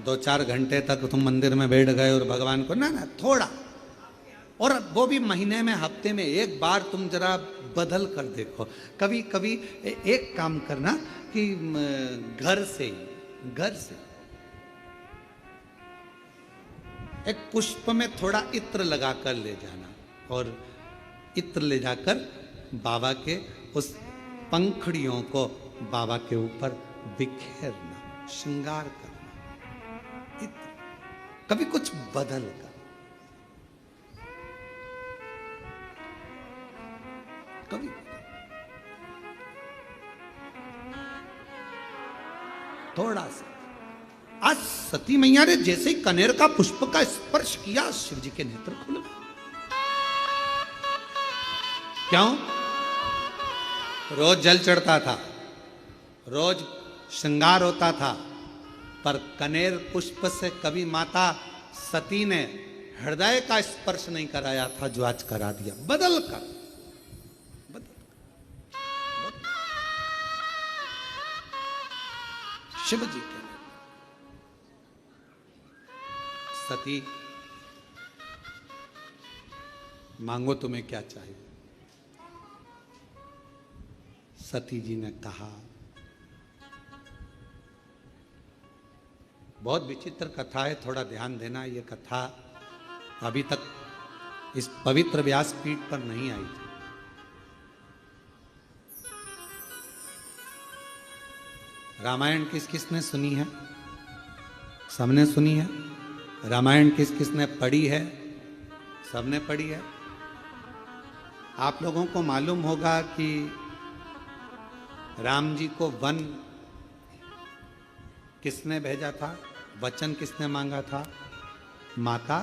2-4 घंटे तक तुम मंदिर में बैठ गए और भगवान को ना थोड़ा, और वो भी महीने में हफ्ते में एक बार तुम जरा बदल कर देखो। कभी कभी एक काम करना कि घर से एक पुष्प में थोड़ा इत्र लगा कर ले जाना और इत्र ले जाकर बाबा के उस पंखड़ियों को बाबा के ऊपर बिखेरना, श्रृंगार करना, इत्र। कभी कुछ बदल कर, कभी थोड़ा सा। आज सती मैया ने जैसे ही कनेर का पुष्प का स्पर्श किया, शिव जी के नेत्र खुल गए। क्यों? रोज जल चढ़ता था, रोज श्रृंगार होता था, पर कनेर पुष्प से कभी माता सती ने हृदय का स्पर्श नहीं कराया था, जो आज करा दिया। बदल कर शिव जी के सती, मांगो तुम्हें क्या चाहिए। सती जी ने कहा, बहुत विचित्र कथा है, थोड़ा ध्यान देना। ये कथा अभी तक इस पवित्र व्यासपीठ पर नहीं आई थी। रामायण किस किसने सुनी है? सबने सुनी है। रामायण किस किसने पढ़ी है? सबने पढ़ी है। आप लोगों को मालूम होगा कि राम जी को वन किसने भेजा था? वचन किसने मांगा था? माता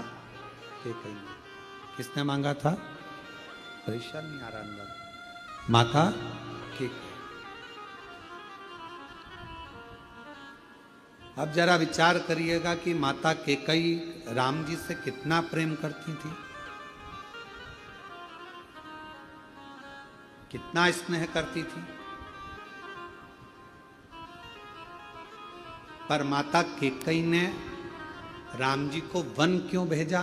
कैकेयी ने। किसने मांगा था? परेशान नहीं आ रहा अंदर। माता कैकेयी। अब जरा विचार करिएगा कि माता कैकेयी राम जी से कितना प्रेम करती थी, कितना स्नेह करती थी। पर माता कैकेयी ने राम जी को वन क्यों भेजा?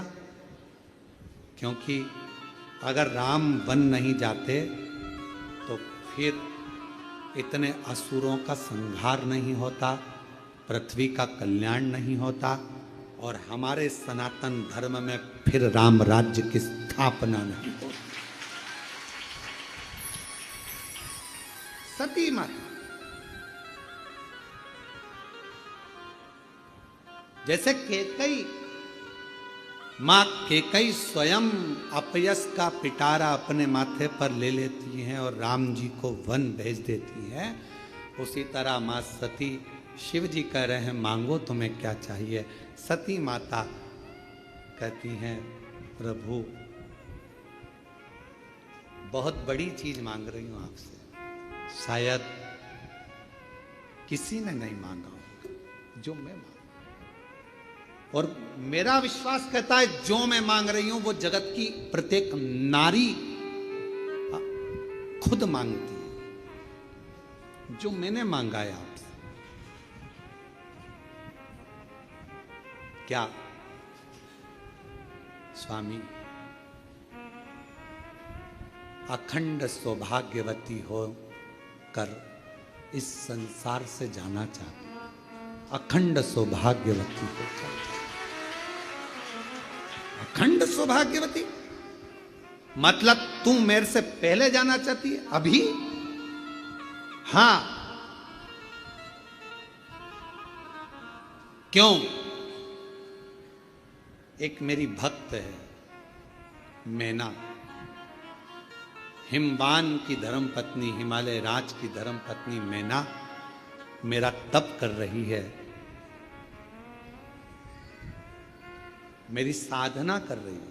क्योंकि अगर राम वन नहीं जाते तो फिर इतने असुरों का संहार नहीं होता, पृथ्वी का कल्याण नहीं होता, और हमारे सनातन धर्म में फिर राम राज्य की स्थापना नहीं होती। सती माता जैसे कैकेयी, मां कैकेयी स्वयं अपयश का पिटारा अपने माथे पर ले लेती हैं और राम जी को वन भेज देती हैं, उसी तरह मां सती, शिव जी कह रहे हैं मांगो तुम्हें क्या चाहिए। सती माता कहती हैं प्रभु बहुत बड़ी चीज मांग रही हूं आपसे, शायद किसी ने नहीं मांगा होगा जो मैं मांग, और मेरा विश्वास कहता है जो मैं मांग रही हूं वो जगत की प्रत्येक नारी खुद मांगती है। जो मैंने मांगा है आपसे, क्या स्वामी अखंड सौभाग्यवती हो कर इस संसार से जाना चाहती, अखंड सौभाग्यवती हो कर, अखंड सौभाग्यवती मतलब तू मेरे से पहले जाना चाहती है अभी? हां, क्यों? एक मेरी भक्त है मैना, हिमवान की धर्म पत्नी, हिमालय राज की धर्म पत्नी मैना मेरा तप कर रही है, मेरी साधना कर रही है,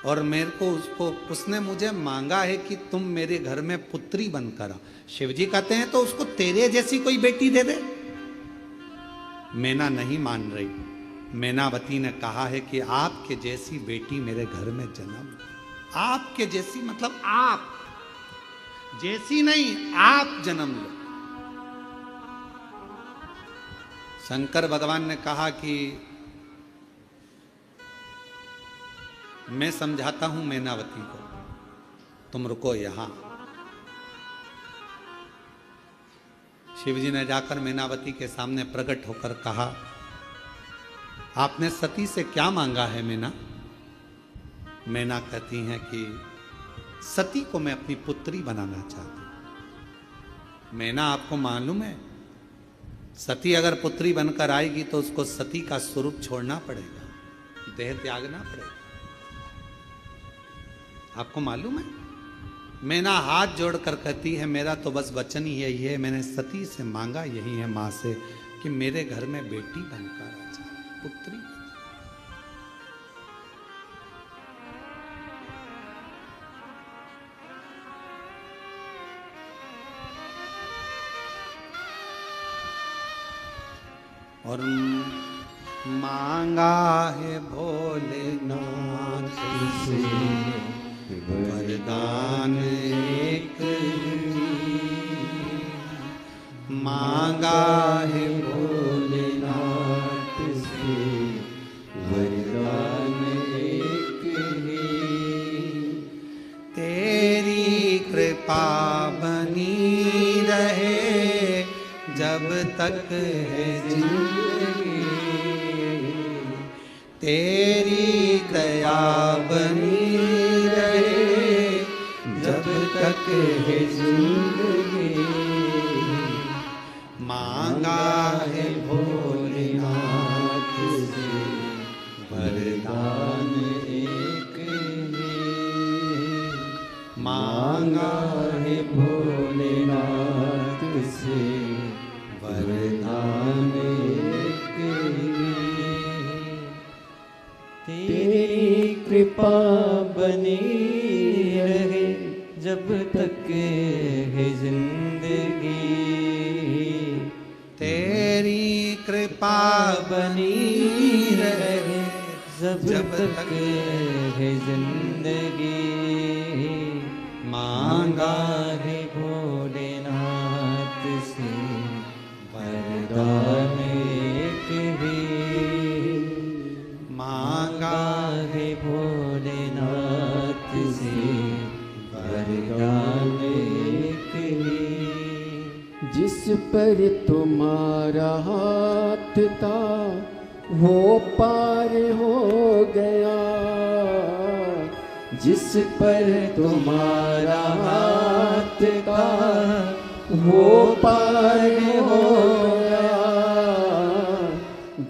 और मेरे को उसने मुझे मांगा है कि तुम मेरे घर में पुत्री बनकर आ। शिवजी कहते हैं तो उसको तेरे जैसी कोई बेटी दे दे। मैना नहीं मान रही, मैनावती ने कहा है कि आपके जैसी बेटी मेरे घर में जन्म, आपके जैसी मतलब आप जैसी नहीं, आप जन्म लो। शंकर भगवान ने कहा कि मैं समझाता हूं मैनावती को, तुम रुको यहां। शिवजी ने जाकर मैनावती के सामने प्रकट होकर कहा, आपने सती से क्या मांगा है मैना? मैना कहती हैं कि सती को मैं अपनी पुत्री बनाना चाहती हूं। मैना, आपको मालूम है सती अगर पुत्री बनकर आएगी तो उसको सती का स्वरूप छोड़ना पड़ेगा, देह त्यागना पड़ेगा। आपको मालूम है? मैना हाथ जोड़कर कहती है, मेरा तो बस वचन ही यही है, मैंने सती से मांगा यही है मां से कि मेरे घर में बेटी बनकर आ जाए, पुत्री। और मांगा है भोलेनाथ से वरदान एक ही, मांगा है भोलेनाथ से वरदान एक ही। तेरी कृपा बनी रहे जब तक है जिंदगी, तेरी दया बनी रहे जब तक है जिंदगी। मांगा है भोलेनाथ से वरदान एक ही, मांगा है भोलेनाथ से वरदान एक ही। तेरी कृपा बनी रहे जब तक है जिंदगी, तेरी कृपा बनी रहे जब तक है जिंदगी। मांगा है भोलेनाथ से वरदान एक ही, मांगा है भोलेनाथ से वरदान एक ही। जिस पर तुम्हारा हाथ था वो पार हो गया, जिस पर तुम्हारा हाथ था वो पार हो गया।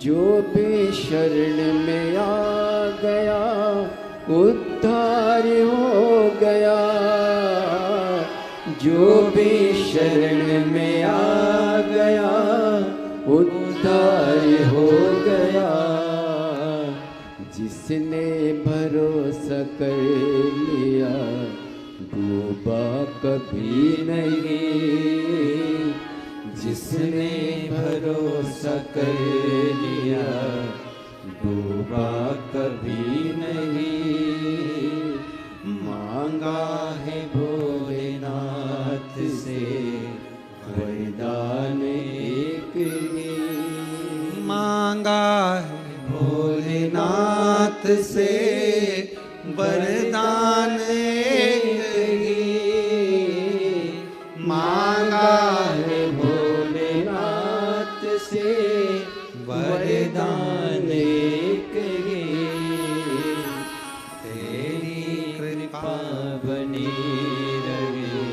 जो भी शरण में आ गया उद्धार हो गया, जो भी शरण में आ गया उद्धार हो गया। जिसने भरोसा कर लिया डूबा कभी नहीं, जिसने भरोसा कर लिया डूबा कभी नहीं। मांगा है भोलेनाथ से वरदान एक ही, मांगा है भोलेनाथ से वरदान एक ही, मांगा है भोलेनाथ से वरदान एक ही। तेरी कृपा बनी रहे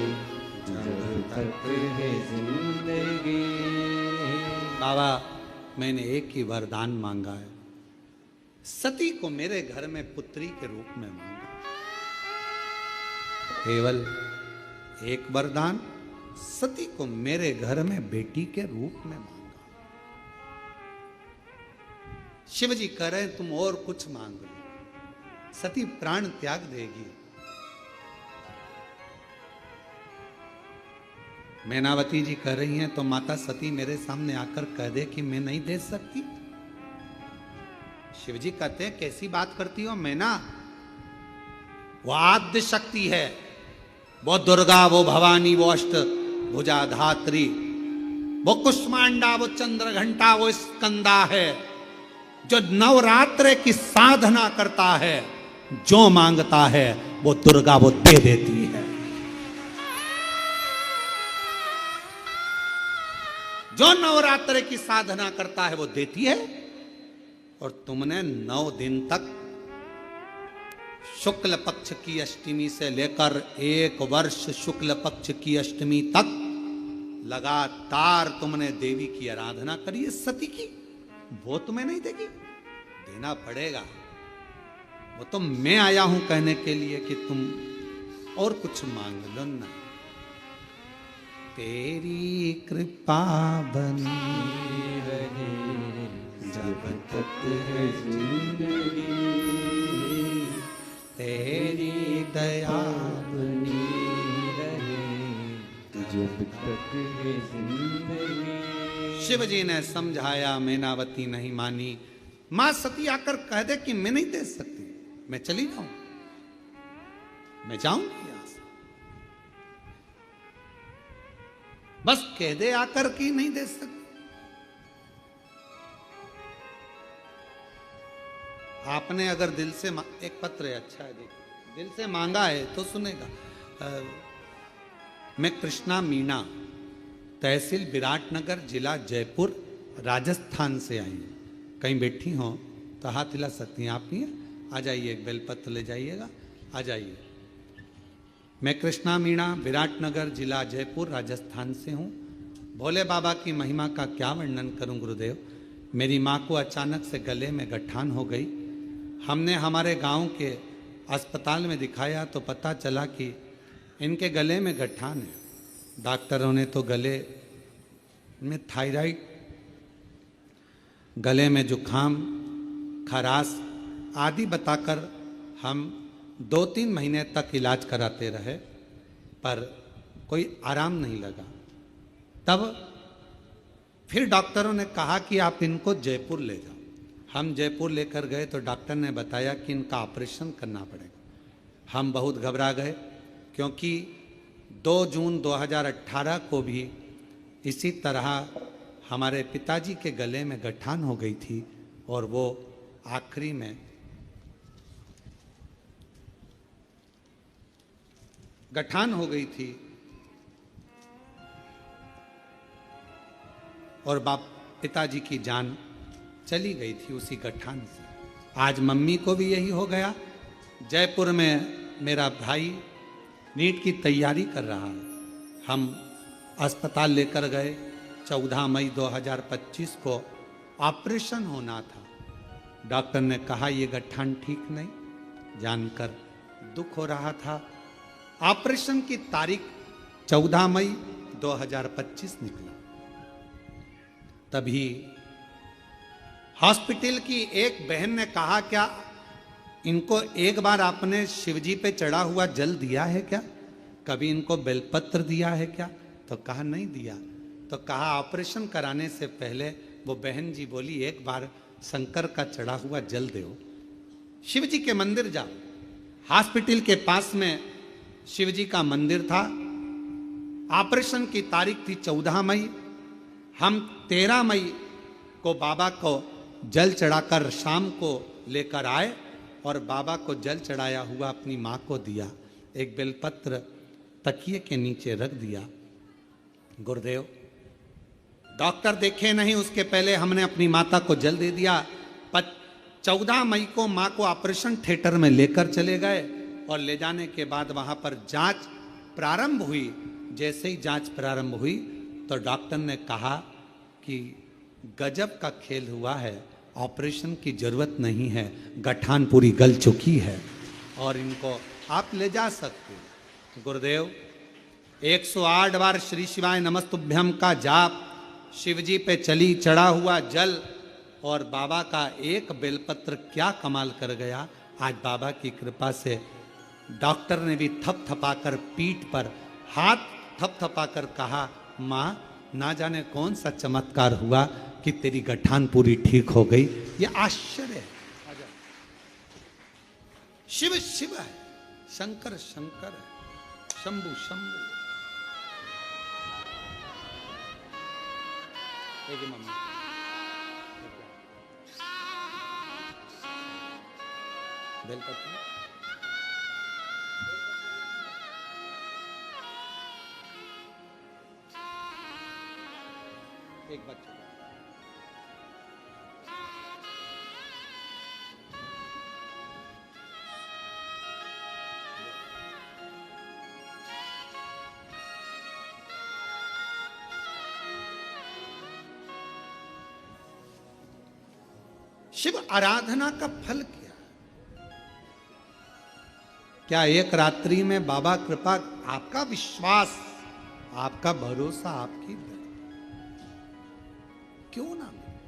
जब तक है जिंदगी। बाबा, मैंने एक ही वरदान मांगा है, सती को मेरे घर में पुत्री के रूप में मांगा। केवल एक वरदान, सती को मेरे घर में बेटी के रूप में मांगा। शिव जी कह रहे तुम और कुछ मांग लो, सती प्राण त्याग देगी। मैनावती जी कह रही हैं तो माता सती मेरे सामने आकर कह दे कि मैं नहीं दे सकती। शिव जी कहते हैं कैसी बात करती हो, मैं ना वो आद्य शक्ति है, वो दुर्गा, वो भवानी, वो अष्ट भुजा धात्री, वो कुष्मांडा, वो चंद्र घंटा, वो स्कंदा है, जो नवरात्र की साधना करता है, जो मांगता है वो दुर्गा वो दे देती है। जो नवरात्र की साधना करता है वो देती है। और तुमने 9 दिन तक शुक्ल पक्ष की अष्टमी से लेकर 1 वर्ष शुक्ल पक्ष की अष्टमी तक लगातार तुमने देवी की आराधना करी है, सती की। वो तुम्हें नहीं देगी, देना पड़ेगा। वो तो मैं आया हूं कहने के लिए कि तुम और कुछ मांग लो ना। तेरी कृपा बनी रहे जब तक है जिंदगी, तेरी दया बनी रहे जब तक है जिंदगी। शिव जी ने समझाया, मैनावती नहीं मानी। मां सती आकर कह दे कि मैं नहीं दे सकती, मैं चली जाऊं, मैं जाऊंगी यहां से, बस कह दे आकर कि नहीं दे सकती। आपने अगर दिल से एक पत्र है, अच्छा है, देखिए, दिल से मांगा है तो सुनेगा। मैं कृष्णा मीणा, तहसील विराटनगर, जिला जयपुर, राजस्थान से आई हूँ। कहीं बैठी हो तो हाथ हिला सकती हैं आप, ही आ जाइए, एक बेलपत्र ले जाइएगा, आ जाइए। मैं कृष्णा मीणा, विराटनगर, जिला जयपुर, राजस्थान से हूँ। भोले बाबा की महिमा का क्या वर्णन करूँ गुरुदेव। मेरी माँ को अचानक से गले में गठान हो गई। हमने हमारे गांव के अस्पताल में दिखाया तो पता चला कि इनके गले में गठान है। डॉक्टरों ने तो गले में थायराइड, गले में जुखाम, खराश आदि बताकर हम 2-3 महीने तक इलाज कराते रहे, पर कोई आराम नहीं लगा। तब फिर डॉक्टरों ने कहा कि आप इनको जयपुर ले जाओ। हम जयपुर लेकर गए तो डॉक्टर ने बताया कि इनका ऑपरेशन करना पड़ेगा। हम बहुत घबरा गए, क्योंकि 2 जून 2018 को भी इसी तरह हमारे पिताजी के गले में गठान हो गई थी और वो आखिरी में गठान हो गई थी और पिताजी की जान चली गई थी उसी गठान से। आज मम्मी को भी यही हो गया। जयपुर में मेरा भाई नीट की तैयारी कर रहा है। हम अस्पताल लेकर गए। 14 मई 2025 को ऑपरेशन होना था। डॉक्टर ने कहा ये गठान ठीक नहीं, जानकर दुख हो रहा था। ऑपरेशन की तारीख 14 मई 2025 निकला। तभी हॉस्पिटल की एक बहन ने कहा, क्या इनको एक बार आपने शिवजी पे चढ़ा हुआ जल दिया है क्या? कभी इनको बेलपत्र दिया है क्या? तो कहा नहीं दिया। तो कहा ऑपरेशन कराने से पहले वो बहन जी बोली एक बार शंकर का चढ़ा हुआ जल दो, शिवजी के मंदिर जाओ। हॉस्पिटल के पास में शिवजी का मंदिर था। ऑपरेशन की तारीख थी 14 मई। हम 13 मई को बाबा को जल चढ़ाकर शाम को लेकर आए और बाबा को जल चढ़ाया हुआ अपनी माँ को दिया। एक बेलपत्र तकिए के नीचे रख दिया। गुरुदेव डॉक्टर देखे नहीं, उसके पहले हमने अपनी माता को जल दे दिया। 14 मई को माँ को ऑपरेशन थिएटर में लेकर चले गए और ले जाने के बाद वहाँ पर जांच प्रारंभ हुई। जैसे ही जांच प्रारंभ हुई तो डॉक्टर ने कहा कि गजब का खेल हुआ है, ऑपरेशन की जरूरत नहीं है, गठान पूरी गल चुकी है और इनको आप ले जा सकते हो। गुरुदेव 108 बार श्री शिवाय नमस्तुभ्यम का जाप, शिवजी पे चली चढ़ा हुआ जल और बाबा का एक बेलपत्र क्या कमाल कर गया। आज बाबा की कृपा से डॉक्टर ने भी थपथपाकर पीठ पर हाथ थपथपाकर कहा, माँ ना जाने कौन सा चमत्कार हुआ कि तेरी गठान पूरी ठीक हो गई। ये आश्चर्य है। शिव शिव है, शंकर शंकर है, शंभु शंभु। देखिए मम्मी, बेलपत्र एक बच्चा शिव आराधना का फल क्या? क्या एक रात्रि में बाबा कृपा, आपका विश्वास, आपका भरोसा, आपकी क्यों ना मिले?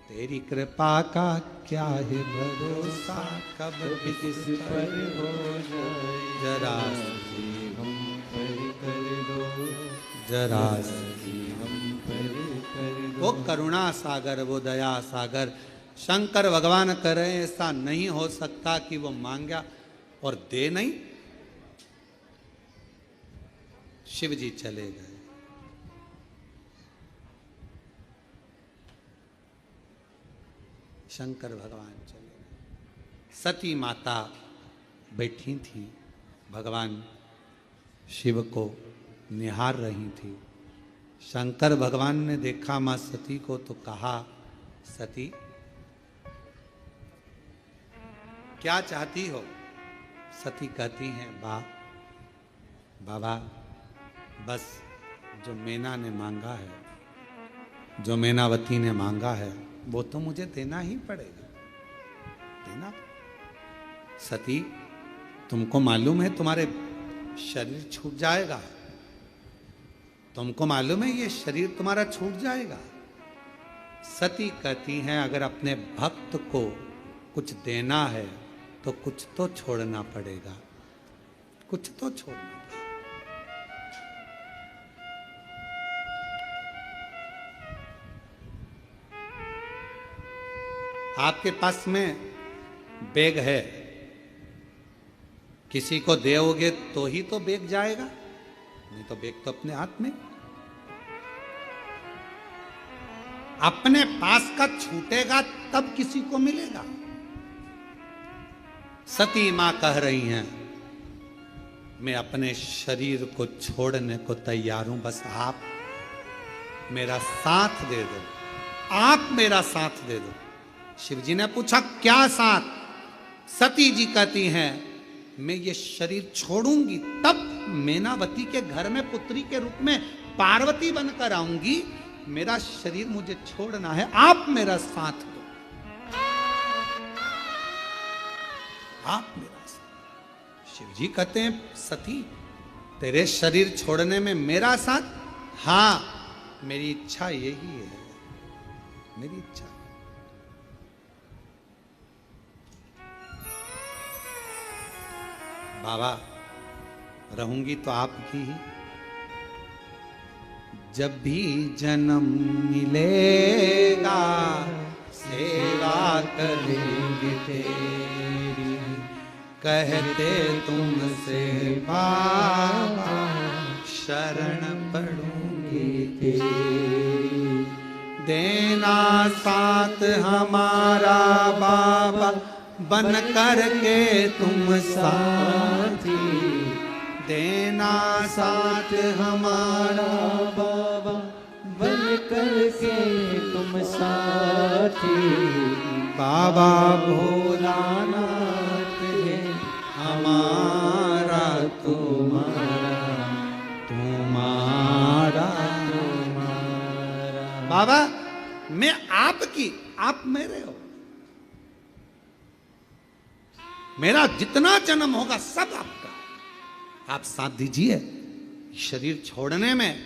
तेरी कृपा का क्या है भरोसा, कब किस पर हो जाए, जरा हम पर कर दो, जरा हम पर कर दो। वो करुणा सागर, वो दया सागर शंकर भगवान करे, ऐसा नहीं हो सकता कि वो मांगा और दे नहीं। शिव जी चले गए। शंकर भगवान चले गए। सती माता बैठी थी, भगवान शिव को निहार रही थी। शंकर भगवान ने देखा मां सती को तो कहा, सती क्या चाहती हो? सती कहती हैं, बाबा बस जो मैना ने मांगा है, जो मैनावती ने मांगा है, वो तो मुझे देना ही पड़ेगा, देना। सती तुमको मालूम है तुम्हारे शरीर छूट जाएगा, तुमको मालूम है ये शरीर तुम्हारा छूट जाएगा। सती कहती हैं, अगर अपने भक्त को कुछ देना है तो कुछ तो छोड़ना पड़ेगा, कुछ तो छोड़ना पड़ेगा। आपके पास में बैग है, किसी को दोगे तो ही तो बैग जाएगा, नहीं तो बैग तो अपने हाथ में। अपने पास का छूटेगा तब किसी को मिलेगा। सती मां कह रही हैं, मैं अपने शरीर को छोड़ने को तैयार हूं, बस आप मेरा साथ दे दो, आप मेरा साथ दे दो। शिव जी ने पूछा, क्या साथ? सती जी कहती हैं, मैं ये शरीर छोड़ूंगी तब मैनावती के घर में पुत्री के रूप में पार्वती बनकर आऊंगी। मेरा शरीर मुझे छोड़ना है, आप मेरा साथ दो, आप मेरा साथ। शिव जी कहते हैं, सती तेरे शरीर छोड़ने में मेरा साथ? हां, मेरी इच्छा यही है, मेरी इच्छा। बाबा रहूंगी तो आपकी ही, जब भी जन्म मिलेगा सेवा करेंगे तेरी, कहते तुमसे बाबा शरण पड़ूंगी तेरी। देना साथ हमारा बाबा, बन कर के तुम साथी, देना साथ हमारा बाबा, बन कर के तुम साथी। बाबा भोलानाथ है हमारा तुम्हारा, तुम्हारा तुम्हारा। बाबा मैं आपकी, आप मेरे हो, मेरा जितना जन्म होगा सब आपका, आप साथ दीजिए शरीर छोड़ने में।